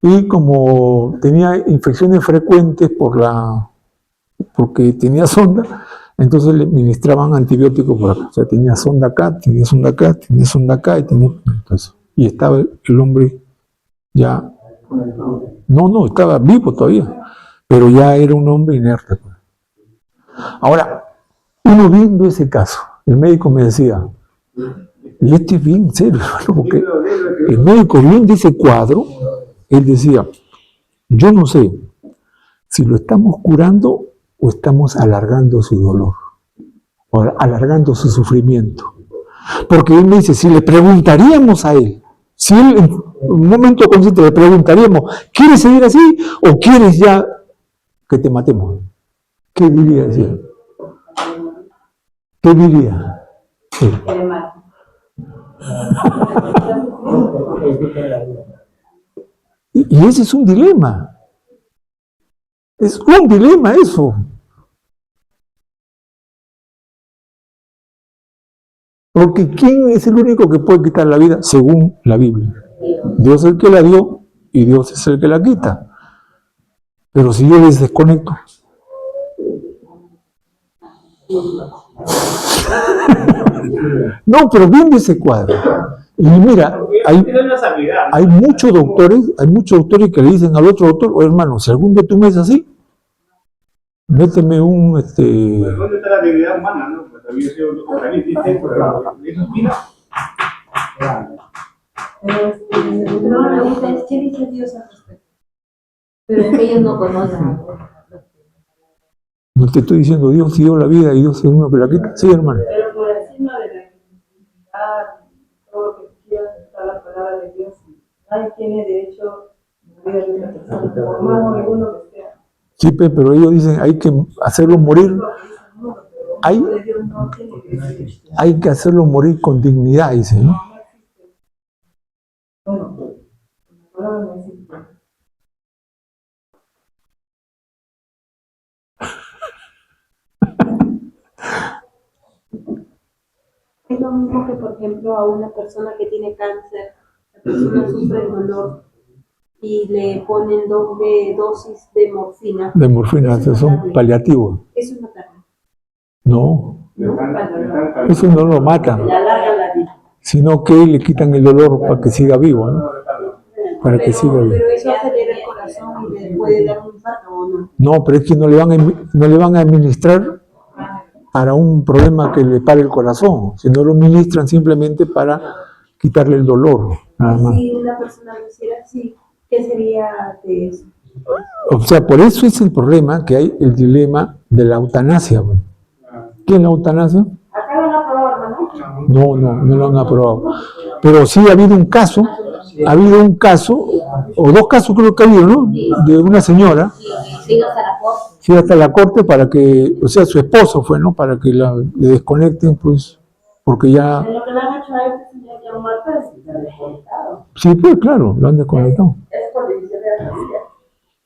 Y como tenía infecciones frecuentes porque tenía sonda, entonces le ministraban antibióticos por acá. O sea, tenía sonda acá, tenía sonda acá, tenía sonda acá y estaba el hombre ya, no, estaba vivo todavía, pero ya era un hombre inerte. Ahora, uno viendo ese caso, el médico me decía, y esto es bien serio, hermano, porque el médico viendo ese cuadro, él decía, yo no sé si lo estamos curando o estamos alargando su dolor, o alargando su sufrimiento. Porque él me dice, si le preguntaríamos a él, si él en un momento consciente le preguntaríamos, ¿quieres seguir así o quieres ya que te matemos? ¿Qué diría él? ¿Qué diría? Sí. Y ese es un dilema. Es un dilema eso. Porque ¿quién es el único que puede quitar la vida según la Biblia? Dios es el que la dio y Dios es el que la quita. Pero si yo les desconecto. No, pero viendo ese cuadro. Y mira, hay muchos doctores que le dicen al otro doctor, oye hermano, si algún día tú me ves así, méteme un ¿Dónde está la dignidad humana, no? Pues también soy un organista, pero eso mira. Pero la pregunta es, ¿qué dice Dios al respecto? Pero es que ellos no conocen. No te estoy diciendo Dios dio la vida y Dios es uno que la quita. Sí, hermano. Pero por encima de la dignidad, todo lo que quieras, está la palabra de Dios. Nadie tiene derecho a morir de una persona, por más alguno que sea. Sí, pero ellos dicen hay que hacerlo morir. Hay que hacerlo morir con dignidad, dicen, ¿no? Bueno, la palabra no existe. Es lo mismo que, por ejemplo, a una persona que tiene cáncer, la persona sufre el dolor y le ponen doble dosis de morfina. De morfina, son paliativos. Eso es matarlo. No, ¿No? eso no lo mata, Le alarga la vida. sino que le quitan el dolor para que siga vivo, ¿no? Para que siga vivo. Pero eso acelera el corazón y le puede dar un infarto o no. No, pero es que no le van a administrar para un problema que le pare el corazón, sino lo ministran simplemente para quitarle el dolor, nada más. Si una persona lo hiciera así, ¿qué sería de eso? O sea, por eso es el problema que hay el dilema de la eutanasia. ¿Qué es la eutanasia? Acá lo han aprobado, ¿no? No lo han aprobado. Pero sí ha habido un caso, o dos casos creo que ha habido, ¿no? De una señora. Sí, hasta la corte. Sí, hasta la corte para que, o sea, su esposo fue, ¿no? Para que le desconecten, pues, porque ya... Lo que le han hecho a él, señor, que muerto es desconectado. Sí, pues, claro, lo han desconectado. Es por división de la familia.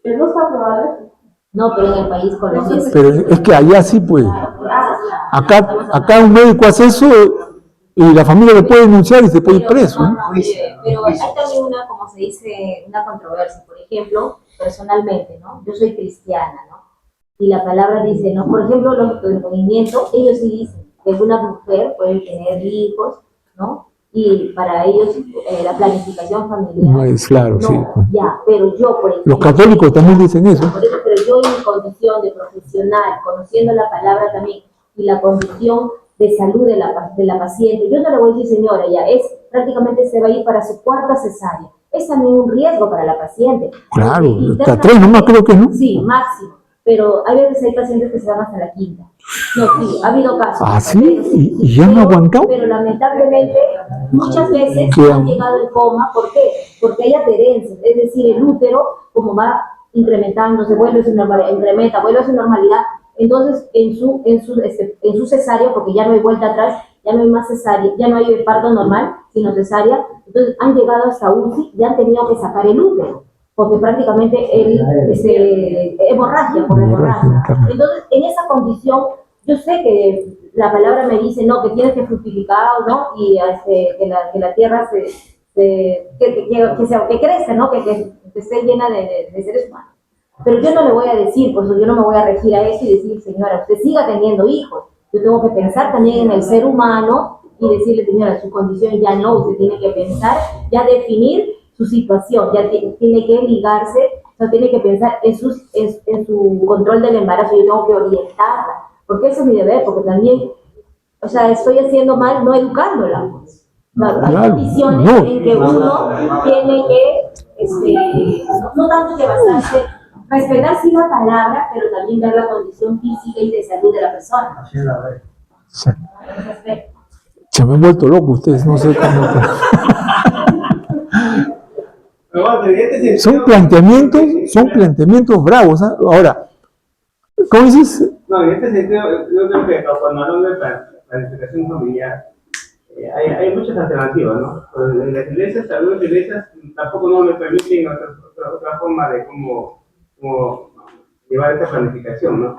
Pero no está aprobado eso. No, pero en el país Colombia sí. Pero es que allá sí, pues. Acá un médico hace eso y la familia le puede denunciar y se puede ir preso. ¿No? Pero hay también una, como se dice, una controversia. Por ejemplo, personalmente, ¿no? Yo soy cristiana, ¿no? Y la palabra dice, ¿no? Por ejemplo, los del movimiento, ellos sí dicen que una mujer puede tener hijos, ¿no? Y para ellos la planificación familiar. No es claro, no, sí. Ya, pero yo, por ejemplo. Los católicos también dicen eso. Por eso, pero yo en mi condición de profesional, conociendo la palabra también, y la condición de salud de la paciente, yo no le voy a decir, señora, ya prácticamente se va a ir para su cuarta cesárea. Es también un riesgo para la paciente. Claro, hasta 3 nomás creo que no. Sí, máximo. Pero hay veces hay pacientes que se van hasta la quinta. No, sí, ha habido casos. ¿Ah, sí? ¿Y ya no ha aguantado? Pero lamentablemente, muchas veces han llegado en coma. ¿Por qué? Porque hay adherencia. Es decir, el útero, como va incrementándose, vuelve a su normalidad, incrementa, vuelve a su normalidad. Entonces, en su cesárea, porque ya no hay vuelta atrás, ya no hay más cesárea, ya no hay parto normal, sino cesárea. Entonces, han llegado hasta UCI y han tenido que sacar el útero, porque prácticamente hemorragia por hemorragia. Entonces, en esa condición, yo sé que la palabra me dice, no, que tienes que fructificar, ¿no? Y que la tierra que crezca, ¿no? Que esté llena de seres humanos. Pero yo no le voy a decir, pues yo no me voy a regir a eso y decir, señora, usted siga teniendo hijos. Yo tengo que pensar también en el ser humano y decirle, señora, su condición ya no, usted tiene que pensar, ya definir su situación, ya tiene que ligarse, o sea, tiene que pensar en su control del embarazo, yo tengo que orientarla, porque ese es mi deber, porque también, o sea, estoy haciendo mal no educándola. Hay condiciones en que uno tiene que, no tanto que basarse, respetar sí la palabra, pero también ver la condición física y de salud de la persona. Se me han vuelto loco ustedes, no sé cómo. Son planteamientos bravos. ¿Eh? Ahora, ¿cómo dices? No, en este sentido, yo creo que cuando hablamos de planificación familiar, hay muchas alternativas, ¿no? En las iglesias, algunas iglesias tampoco no me permiten otra forma de cómo llevar esta planificación, ¿no?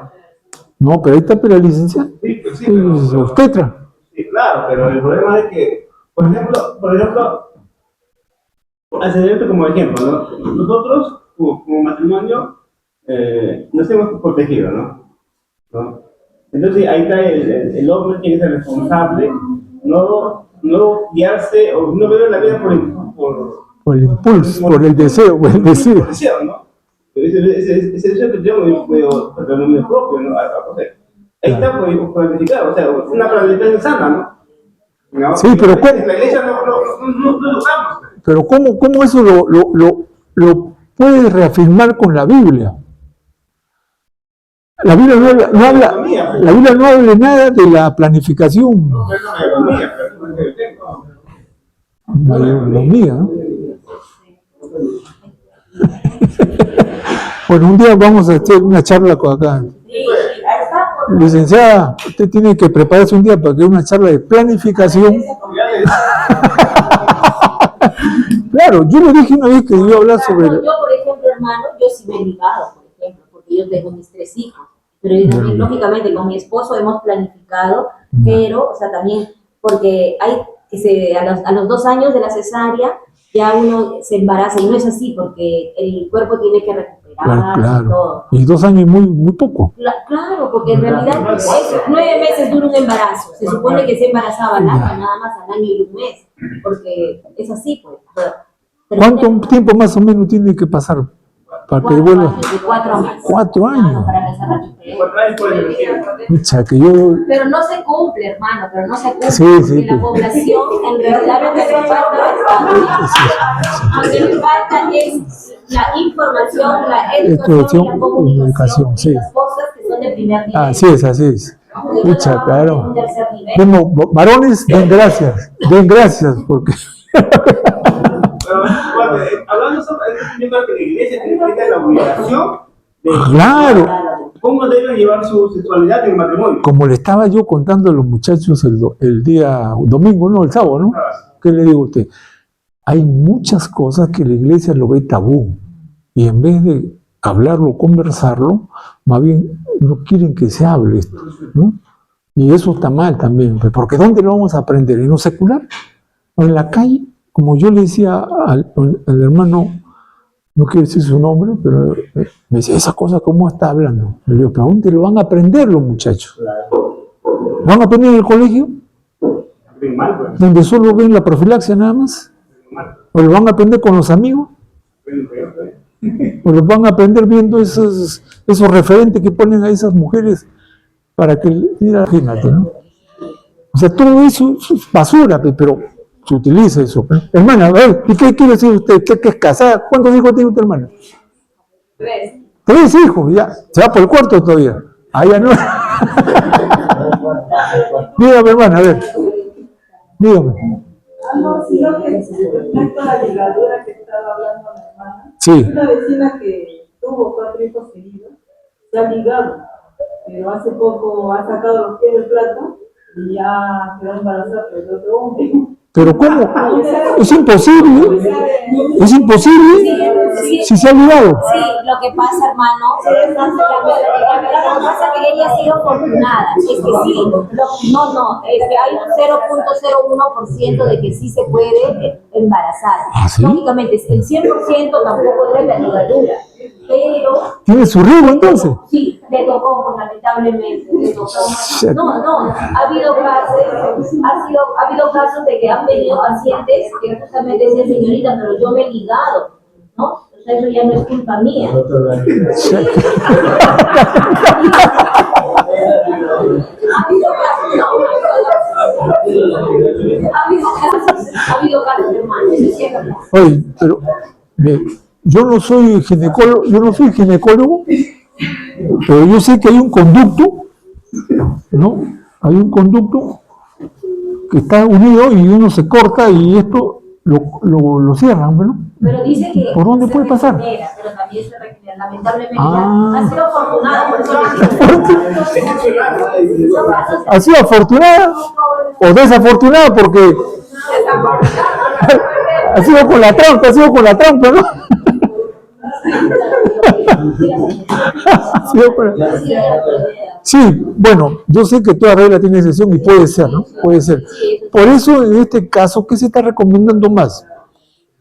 No, pero ahí está la licenciada. Sí, pues sí, pero obstetra. Sí, claro, pero el problema es que, por ejemplo, hacer como ejemplo, ¿no? Nosotros, como matrimonio, nos hemos protegido, ¿no? Entonces ahí está el hombre tiene que ser responsable, no guiarse o no ver la vida por el impulso, por el deseo, ¿no? Ese deseo que tengo medio propio, ¿no? Ahí está planificado, o sea, una planificación sana, ¿no? Sí, pero ¿cómo? En la iglesia no lo usamos. Pero ¿cómo eso lo puedes reafirmar con la Biblia? La Biblia no habla nada de la planificación. Mayordomía, ¿no? Bueno, un día vamos a hacer una charla acá. Licenciada, usted tiene que prepararse un día para que haya una charla de planificación. Claro, yo le dije una vez que iba a hablar sobre... Yo, por ejemplo, hermano, yo sí me he ligado, por ejemplo, porque yo tengo mis 3 hijos. Pero yo también, lógicamente, con mi esposo hemos planificado, pero, o sea, también, porque hay que a los 2 años de la cesárea, ya uno se embaraza, y no es así, porque el cuerpo tiene que recuperar y todo. Y 2 años es muy poco. Claro, porque en realidad 9 meses dura un embarazo. Se supone que se embarazaba nada más al año y 1 mes, porque es así, pues. ¿Cuánto tiempo más o menos tiene que pasar para que vuelva? 4 años. 4 años. Para que se recupere. 4 años por O sea, que yo... Pero no se cumple, hermano, pero no se cumple. Sí, porque la población, en realidad, lo que le falta es la información, la educación y la comunicación. Sí. Las cosas que son de primer nivel. Así es. Pucha, claro. Un tercer nivel. Bueno, varones, den gracias, porque... Pero, hablando sobre esto, yo creo que la iglesia tiene la obligación de cómo deben llevar su sexualidad en el matrimonio. Como le estaba yo contando a los muchachos el día domingo, no, el sábado, ¿no? ¿Qué le digo a usted? Hay muchas cosas que la iglesia lo ve tabú. Y en vez de hablarlo, conversarlo, más bien no quieren que se hable esto, ¿no? Y eso está mal también, porque ¿dónde lo vamos a aprender? ¿En lo secular? ¿O en la calle? Como yo le decía al hermano, no quiero decir su nombre, pero me decía, esa cosa, ¿cómo está hablando? Le digo, ¿pero dónde lo van a aprender los muchachos? ¿Lo van a aprender en el colegio? ¿Donde solo ven la profilaxia nada más? ¿O lo van a aprender con los amigos? ¿O lo van a aprender viendo esos referentes que ponen a esas mujeres para que, mira, imagínate, ¿no? O sea, todo eso es basura, pero se utiliza eso. Hermana, a ver, ¿y qué quiere decir usted? ¿Usted que es casada? ¿Cuántos hijos tiene usted, hermana? 3. 3 hijos, ya. Se va por el cuarto todavía. Allá no. Dígame, hermana, a ver. Dígame. No, sino que respecto a la ligadura que estaba hablando la hermana, Sí. una vecina que tuvo 4 hijos seguidos, se ha ligado, pero hace poco ha sacado los pies del plato y ya quedó embarazada de otro hombre. ¿Pero cómo? Es imposible. Es imposible si se ha ligado. Sí, lo que pasa, hermano, lo que pasa es que ella ha sido afortunada. Es que sí, es que hay un 0.01% de que sí se puede embarazar. ¿Ah, sí? Lógicamente, el 100% tampoco es la ligadura, pero ¿Tiene su riesgo entonces? sí, le tocó, pues, lamentablemente, le tocó. No, ha habido casos de que han venido pacientes que justamente decían, señorita, pero yo me he ligado, ¿no? O sea, eso ya no es culpa mía. Ha habido casos, hermano, eso es cierto. Oye, pero yo no soy ginecólogo, pero yo sé que hay un conducto, ¿no? Hay un conducto que está unido y uno se corta y esto lo cierran, ¿no? Pero dice que ¿Por dónde se puede pasar? regenera, pero también se regenera. Lamentablemente Ah. ha sido afortunado, por eso le digo. ¿Ha sido afortunada o desafortunada? Porque ha sido con la trampa, ¿no? Ha sido con la- Sí, bueno, yo sé que toda regla tiene excepción y puede ser, ¿no? Puede ser. Por eso, en este caso, ¿qué se está recomendando más?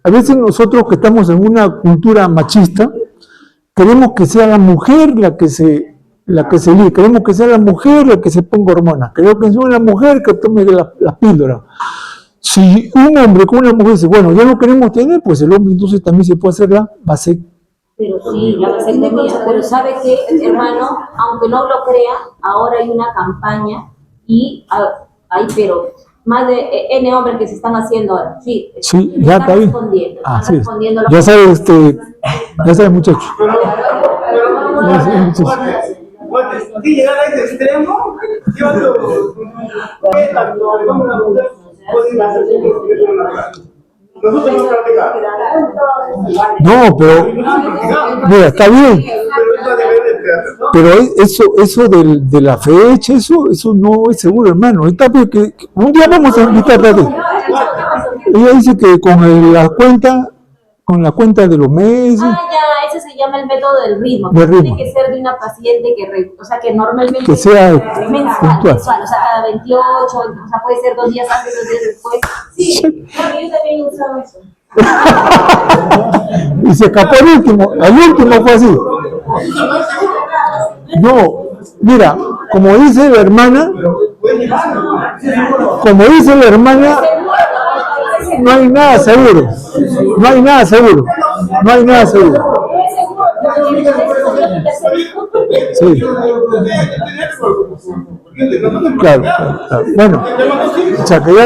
A veces nosotros que estamos en una cultura machista, queremos que sea la mujer la que se líe, queremos que sea la mujer la que se ponga hormonas, queremos que sea la mujer que tome la píldora. Si un hombre con una mujer dice, bueno, ya no queremos tener, pues el hombre entonces también se puede hacer la vasectomía. Pero sí, la vasectomía. Pero ¿sabe qué, hermano? Aunque no lo crea, ahora hay una campaña y hay, pero más de N hombres que se están haciendo ahora. Sí, Sí, ya está bien. Están Sí. respondiendo. Ya sabes, muchacho. Ya sabe, muchacho. Bueno, si llegar a ese extremo, yo nosotros no practicamos. No, pero mira, está bien. Pero eso de la fecha, eso no es seguro, hermano. Está bien que un día vamos a invitarla a ti. Ella dice que con la cuenta de los meses. Ya, eso se llama el método del ritmo. Del ritmo. Tiene que ser de una paciente o sea, que normalmente Que sea mensual, puntual. o sea, cada 28, o sea, puede ser 2 días antes, 2 días después. Sí, claro, yo también he usado eso. Y se escapó el último fue así. No, mira, como dice la hermana, no hay nada seguro. No hay nada seguro. Sí. Claro. Bueno, o sea que ya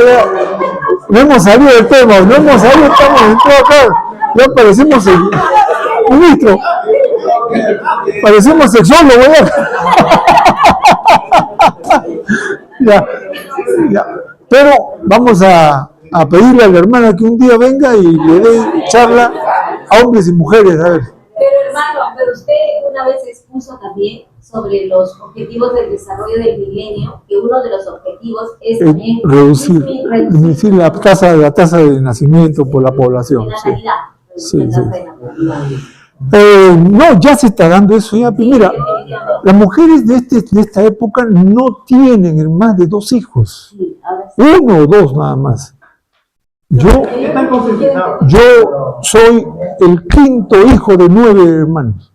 no hemos salido del tema, estamos en todo acá. Ya parecemos ministro, parecemos sexólogos ya. Ya. Pero vamos a pedirle a la hermana que un día venga y le dé charla a hombres y mujeres, a ver. Pero hermano, pero usted una vez expuso también sobre los objetivos del desarrollo del milenio, que uno de los objetivos es también reducir la tasa de nacimiento por la población. de Sí. natalidad. Sí. No, ya se está dando eso ya. Mira, las mujeres de esta época no tienen más de 2 hijos. Sí, ahora sí. 1 o 2 nada más. Yo Están concientizados. soy el 5º hijo de 9 hermanos.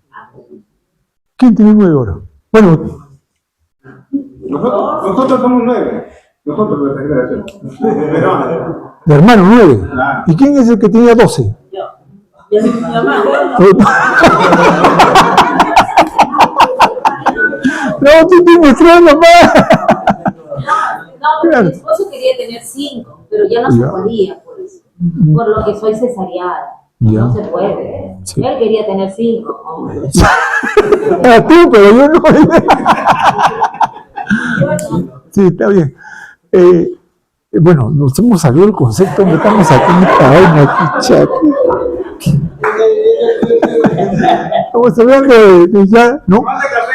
¿Quién tiene 9 ahora? Bueno, Nosotros somos 9. Nosotros, nuestra generación. Pero, de hermano 9. Ah. ¿Y quién es el que tenía 12? Ya mi mamá. No, tú tienes 3 nomás. No, porque mi esposo quería tener 5, pero ya no se Ya. podía por eso. Por lo que soy cesareada. Ya. No se puede. Sí. Él quería tener 5. Ah, tú, pero yo no. Sí, está bien. Bueno, nos hemos salido del concepto, no estamos aquí en esta vaina, aquí, chat. Estamos hablando de ya, ¿no? más de café,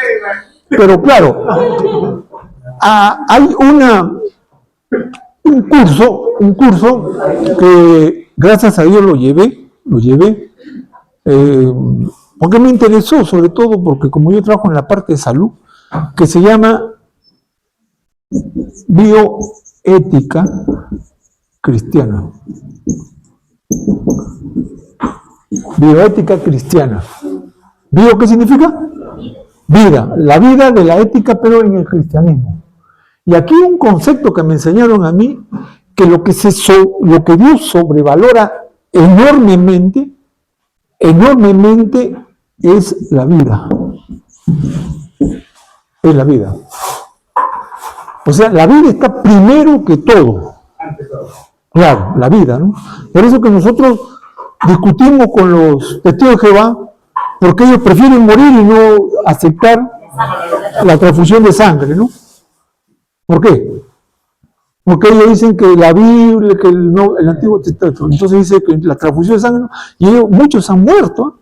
Pero claro, hay un curso que gracias a Dios lo llevé, porque me interesó, sobre todo porque como yo trabajo en la parte de salud, que se llama bioética cristiana. Bioética cristiana. ¿Bio qué significa? Vida. La vida de la ética, pero en el cristianismo. Y aquí un concepto que me enseñaron a mí, que lo que Dios sobrevalora enormemente es la vida. Es la vida. O sea, la vida está primero que todo. Claro, la vida, ¿no? Por eso que nosotros discutimos con los testigos de Jehová, porque ellos prefieren morir y no aceptar la transfusión de sangre, ¿no? ¿Por qué? Porque ellos dicen que la Biblia, que el Antiguo Testamento, entonces dice que la transfusión de sangre, ¿no? Y muchos han muerto.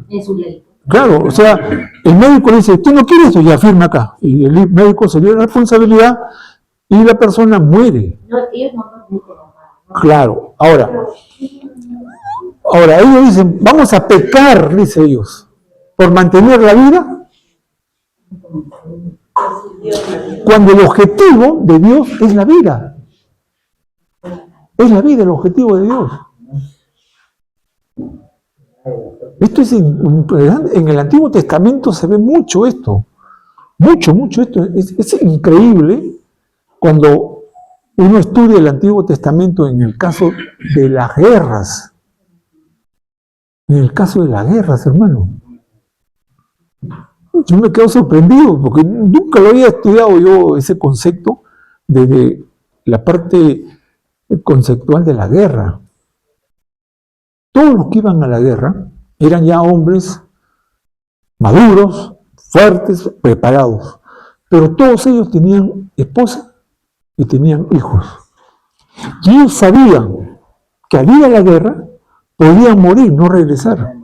En su ley. Claro, o sea, el médico le dice, ¿usted no quiere eso? Ya firma acá. Y el médico se dio la responsabilidad y la persona muere. No, ellos no permiten nada. Claro, ahora ellos dicen, vamos a pecar, dice ellos, por mantener la vida, cuando el objetivo de Dios es la vida. Es la vida el objetivo de Dios. Esto es en el Antiguo Testamento se ve mucho esto. Mucho esto. Es increíble cuando uno estudia el Antiguo Testamento en el caso de las guerras. En el caso de las guerras, hermano. Yo me quedo sorprendido porque nunca lo había estudiado yo ese concepto desde la parte conceptual de la guerra. Todos los que iban a la guerra eran ya hombres maduros, fuertes, preparados. Pero todos ellos tenían esposa y tenían hijos. Y ellos sabían que al ir a la guerra podían morir, no regresar.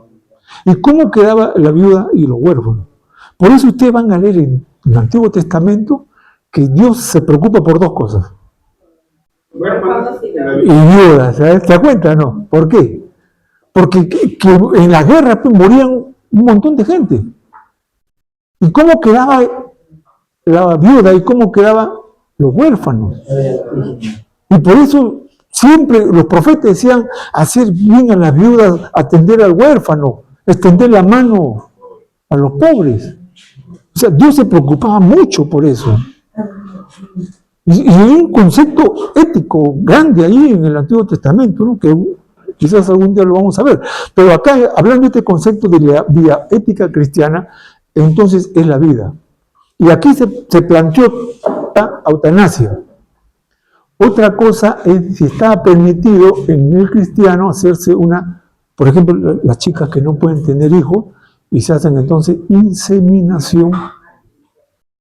¿Y cómo quedaba la viuda y los huérfanos? Por eso ustedes van a leer en el Antiguo Testamento que Dios se preocupa por 2 cosas. Y viudas, ¿sabes? ¿Te das cuenta? No. ¿Por qué? Porque que en la guerra pues, morían un montón de gente. ¿Y cómo quedaba la viuda y cómo quedaban los huérfanos? Y por eso siempre los profetas decían hacer bien a las viudas, atender al huérfano, extender la mano a los pobres. O sea, Dios se preocupaba mucho por eso. Y hay un concepto ético grande ahí en el Antiguo Testamento, ¿no? Que quizás algún día lo vamos a ver. Pero acá, hablando de este concepto de la vida ética cristiana, entonces es la vida. Y aquí se planteó la eutanasia. Otra cosa es si estaba permitido en el cristiano hacerse por ejemplo, las chicas que no pueden tener hijos y se hacen entonces inseminación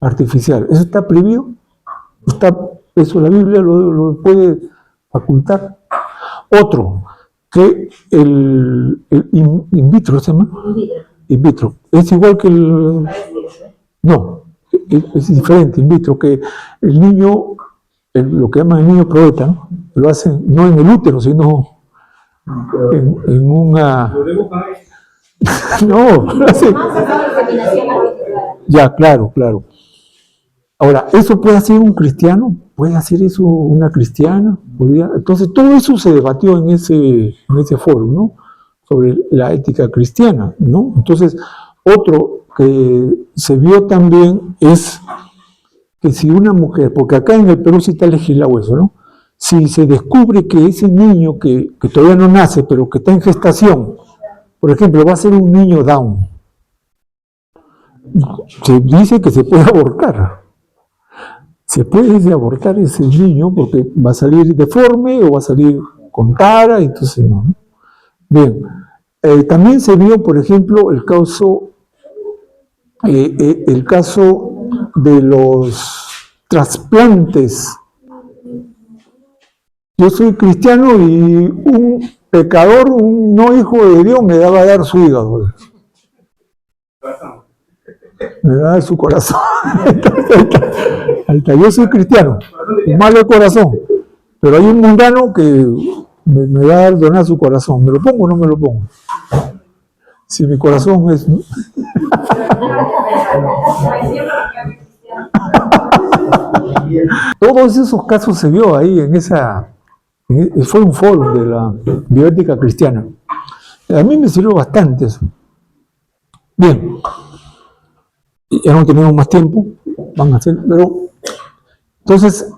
artificial. ¿Eso está prohibido? Eso la Biblia lo puede facultar. Otro, que el in vitro, ¿se llama? In vitro. Es igual que no, es diferente in vitro, que el niño, lo que llaman el niño probeta, ¿no? Lo hacen no en el útero, sino en una... No, sí. Inseminación artificial. Ya, claro, claro. Ahora, ¿eso puede hacer un cristiano? ¿Puede hacer eso una cristiana? Entonces, todo eso se debatió en ese foro, ¿no? Sobre la ética cristiana, ¿no? Entonces, otro que se vio también es que si una mujer, porque acá en el Perú sí está legislado eso, ¿no? Si se descubre que ese niño que todavía no nace, pero que está en gestación, por ejemplo, va a ser un niño Down, se dice que se puede abortar. Se puede abortar ese niño porque va a salir deforme o va a salir con cara, entonces no. Bien, también se vio, por ejemplo, el caso de los trasplantes. Yo soy cristiano y un pecador, un no hijo de Dios, me va a dar su hígado. Me va a dar su corazón. Ahí está. Yo soy cristiano, malo de corazón, pero hay un mundano que me va a donar su corazón. ¿Me lo pongo o no me lo pongo? Si mi corazón es... Todos esos casos se vio ahí fue un foro de la bioética cristiana. A mí me sirvió bastante eso. Bien, ya no tenemos más tiempo, van a ser, pero entonces,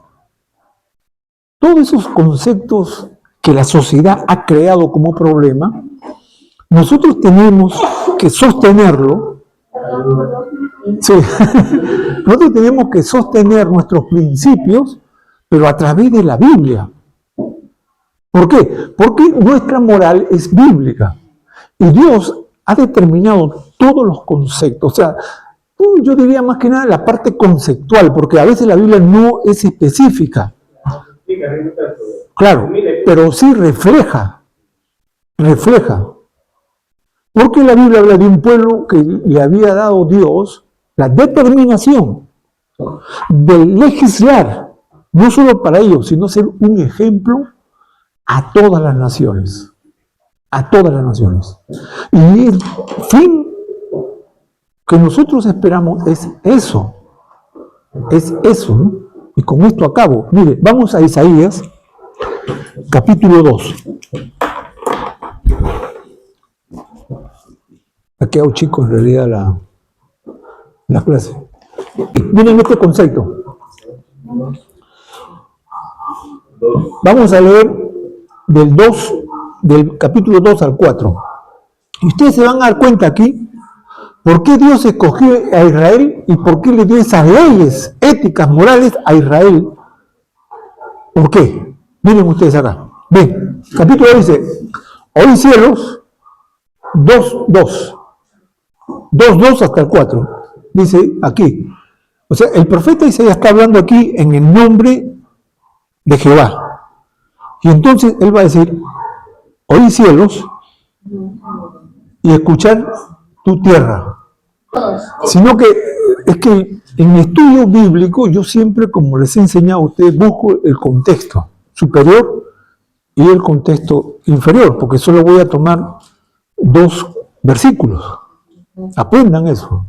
todos esos conceptos que la sociedad ha creado como problema, nosotros tenemos que sostenerlo. Sí. Nosotros tenemos que sostener nuestros principios, pero a través de la Biblia. ¿Por qué? Porque nuestra moral es bíblica. Y Dios ha determinado todos los conceptos. O sea, yo diría más que nada la parte conceptual, porque a veces la Biblia no es específica. Claro, pero sí refleja. Porque la Biblia habla de un pueblo que le había dado Dios la determinación de legislar, no solo para ellos, sino ser un ejemplo a todas las naciones. A todas las naciones. Y el fin que nosotros esperamos es eso. Es eso, ¿no? Y con esto acabo. Mire, vamos a Isaías, capítulo 2. Ha quedado chico en realidad la clase. Miren este concepto. Vamos a leer del capítulo 2 al 4. Y ustedes se van a dar cuenta aquí por qué Dios escogió a Israel y por qué le dio esas leyes éticas, morales a Israel. ¿Por qué? Miren ustedes acá. Ven, capítulo dice, oí cielos, 2:2 hasta el 4. Dice aquí. O sea, el profeta Isaías está hablando aquí en el nombre de Jehová. Y entonces él va a decir, oí cielos y escuchar tu tierra. Sino que es que en mi estudio bíblico yo siempre, como les he enseñado a ustedes, busco el contexto superior y el contexto inferior, porque solo voy a tomar 2 versículos. Aprendan eso.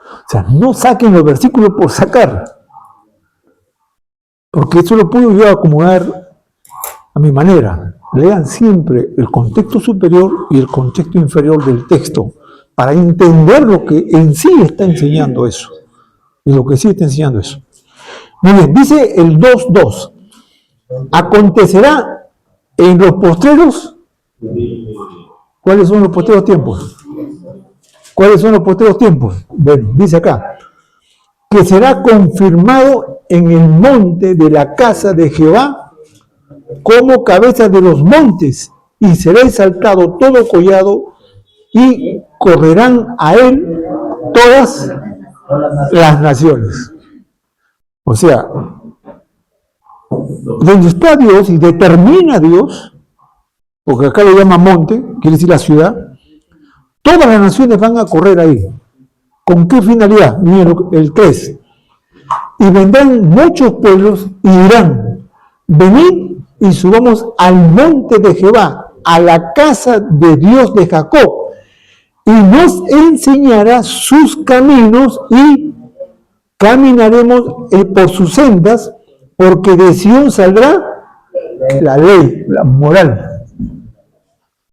O sea, no saquen los versículos por sacar, porque eso lo puedo yo acomodar a mi manera. Lean siempre el contexto superior y el contexto inferior del texto para entender lo que en sí está enseñando eso. Y lo que sí está enseñando eso. Muy bien, dice el 2:2. Acontecerá en los postreros. ¿Cuáles son los postreros tiempos? ¿Cuáles son los postreros tiempos? Bueno, dice acá, que será confirmado en el monte de la casa de Jehová como cabeza de los montes, y será exaltado todo collado, y correrán a él todas las naciones. O sea, donde está Dios y determina Dios, porque acá lo llama monte, quiere decir la ciudad, todas las naciones van a correr ahí. ¿Con qué finalidad? Miren el 3. Y vendrán muchos pueblos y dirán, venid y subamos al monte de Jehová, a la casa de Dios de Jacob, y nos enseñará sus caminos y caminaremos por sus sendas, porque de Sión saldrá la ley, la moral.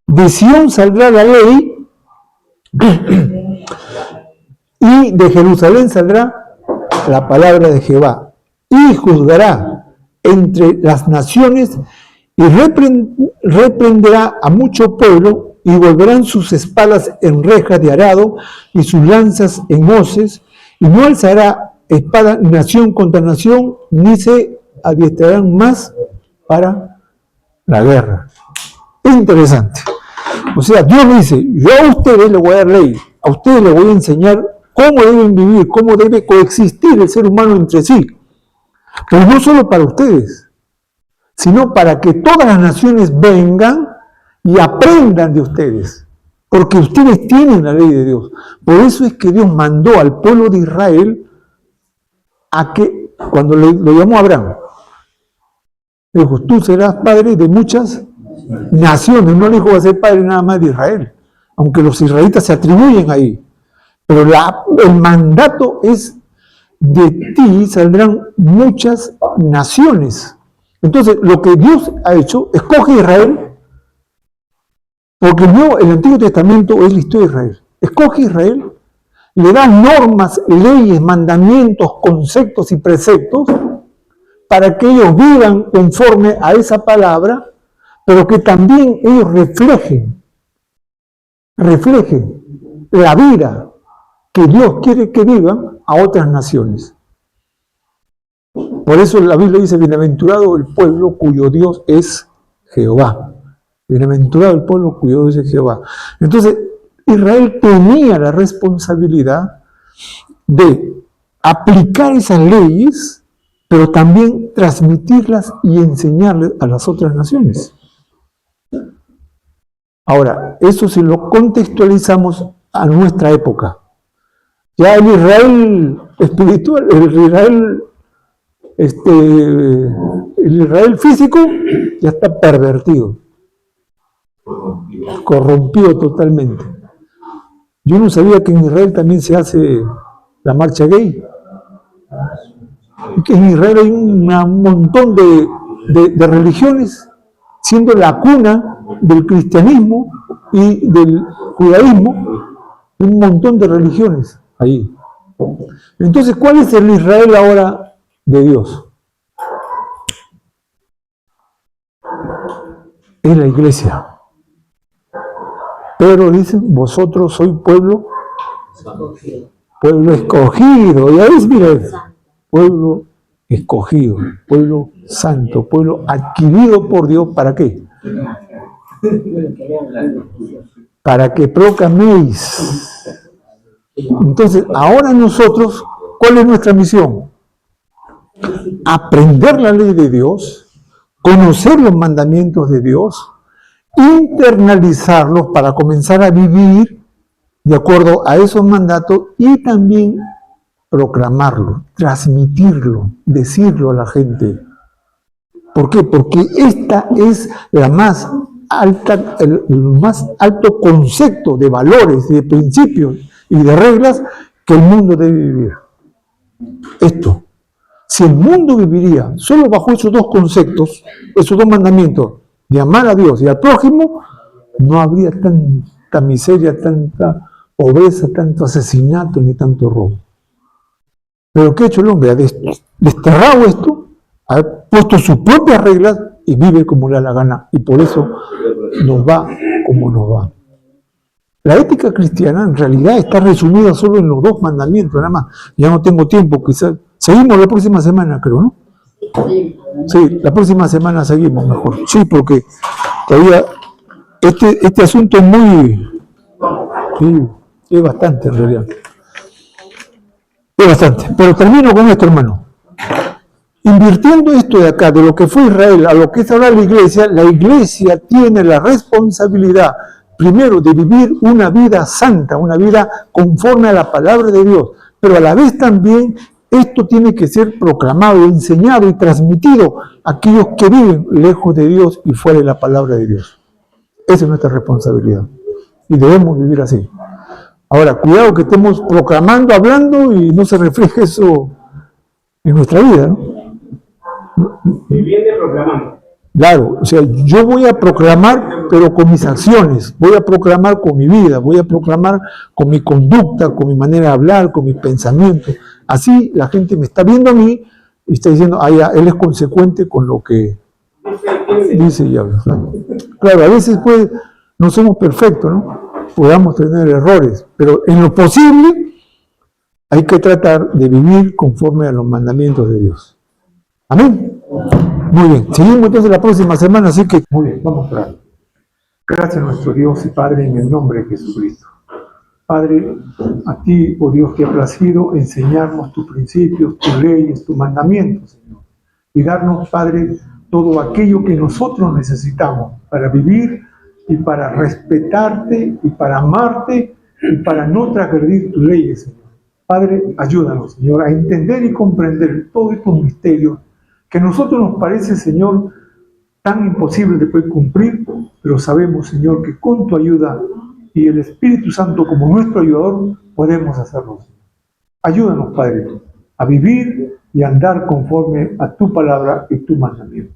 De Sión saldrá la ley y de Jerusalén saldrá la palabra de Jehová y juzgará entre las naciones y reprenderá a mucho pueblo y volverán sus espadas en rejas de arado y sus lanzas en hoces y no alzará espada nación contra nación ni se adiestrarán más para la guerra. Es interesante. O sea, Dios dice, yo a ustedes les voy a dar ley, a ustedes les voy a enseñar cómo deben vivir, cómo debe coexistir el ser humano entre sí. Pero no solo para ustedes, sino para que todas las naciones vengan y aprendan de ustedes. Porque ustedes tienen la ley de Dios. Por eso es que Dios mandó al pueblo de Israel a que, cuando lo llamó a Abraham, le dijo, tú serás padre de muchas naciones. No le dijo, va a ser padre nada más de Israel, aunque los israelitas se atribuyen ahí. Pero el mandato es, de ti saldrán muchas naciones. Entonces, lo que Dios ha hecho, escoge a Israel, porque el Antiguo Testamento es la historia de Israel. Escoge a Israel, le da normas, leyes, mandamientos, conceptos y preceptos para que ellos vivan conforme a esa palabra, pero que también ellos reflejen la vida que Dios quiere que vivan a otras naciones. Por eso la Biblia dice, bienaventurado el pueblo cuyo Dios es Jehová. Bienaventurado el pueblo cuyo Dios es Jehová. Entonces, Israel tenía la responsabilidad de aplicar esas leyes, pero también transmitirlas y enseñarles a las otras naciones. Ahora, eso si lo contextualizamos a nuestra época. Ya el Israel espiritual, el Israel físico ya está pervertido, corrompido totalmente. Yo no sabía que en Israel también se hace la marcha gay. Y que en Israel hay un montón de religiones, siendo la cuna del cristianismo y del judaísmo, un montón de religiones ahí. Entonces, ¿cuál es el Israel ahora de Dios? Es la iglesia. Pero dicen, vosotros sois pueblo escogido. Ya ves, miren, pueblo escogido, pueblo santo, pueblo adquirido por Dios. ¿Para qué? Para que proclaméis. Entonces, ahora nosotros, ¿cuál es nuestra misión? Aprender la ley de Dios, conocer los mandamientos de Dios, internalizarlos para comenzar a vivir de acuerdo a esos mandatos y también proclamarlo, transmitirlo, decirlo a la gente. ¿Por qué? Porque esta es la más alta, el más alto concepto de valores, de principios y de reglas que el mundo debe vivir. Esto. Si el mundo viviría solo bajo esos dos conceptos, esos dos mandamientos, de amar a Dios y al prójimo, no habría tanta miseria, tanta pobreza, tanto asesinato ni tanto robo. Pero ¿qué ha hecho el hombre? Ha desterrado esto, ha puesto sus propias reglas y vive como le da la gana. Y por eso nos va como nos va. La ética cristiana en realidad está resumida solo en los dos mandamientos, nada más. Ya no tengo tiempo, quizás. Seguimos la próxima semana, creo, ¿no? Sí, la próxima semana seguimos mejor. Sí, porque todavía este asunto es muy... Sí, es bastante en realidad. Es bastante. Pero termino con esto, hermano. Invirtiendo esto de acá, de lo que fue Israel a lo que es ahora la iglesia tiene la responsabilidad, primero, de vivir una vida santa, una vida conforme a la palabra de Dios, pero a la vez también esto tiene que ser proclamado, enseñado y transmitido a aquellos que viven lejos de Dios y fuera de la palabra de Dios. Esa es nuestra responsabilidad. Y debemos vivir así. Ahora, cuidado que estemos proclamando, hablando y no se refleje eso en nuestra vida, ¿no? Viviendo y proclamando. Claro, o sea, yo voy a proclamar, pero con mis acciones, voy a proclamar con mi vida, voy a proclamar con mi conducta, con mi manera de hablar, con mis pensamientos. Así la gente me está viendo a mí y está diciendo, ah, ya, él es consecuente con lo que dice y habla. Claro, a veces pues no somos perfectos, ¿no? Podamos tener errores, pero en lo posible hay que tratar de vivir conforme a los mandamientos de Dios. Amén. Muy bien, seguimos entonces la próxima semana, así que muy bien, vamos a orar. Gracias a nuestro Dios y Padre en el nombre de Jesucristo. Padre, a ti, oh Dios, te ha placido enseñarnos tus principios, tus leyes, tus mandamientos, Señor. Y darnos, Padre, todo aquello que nosotros necesitamos para vivir y para respetarte y para amarte y para no transgredir tus leyes, Señor. Padre, ayúdanos, Señor, a entender y comprender todos estos misterios que a nosotros nos parece, Señor, tan imposible de poder cumplir, pero sabemos, Señor, que con tu ayuda y el Espíritu Santo como nuestro ayudador, podemos hacerlo. Ayúdanos, Padre, a vivir y a andar conforme a tu palabra y tu mandamiento.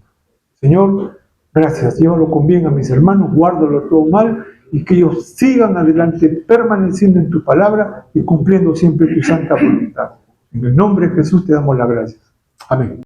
Señor, gracias. Llévalo con bien a mis hermanos, guárdalo todo mal y que ellos sigan adelante permaneciendo en tu palabra y cumpliendo siempre tu santa voluntad. En el nombre de Jesús te damos las gracias. Amén.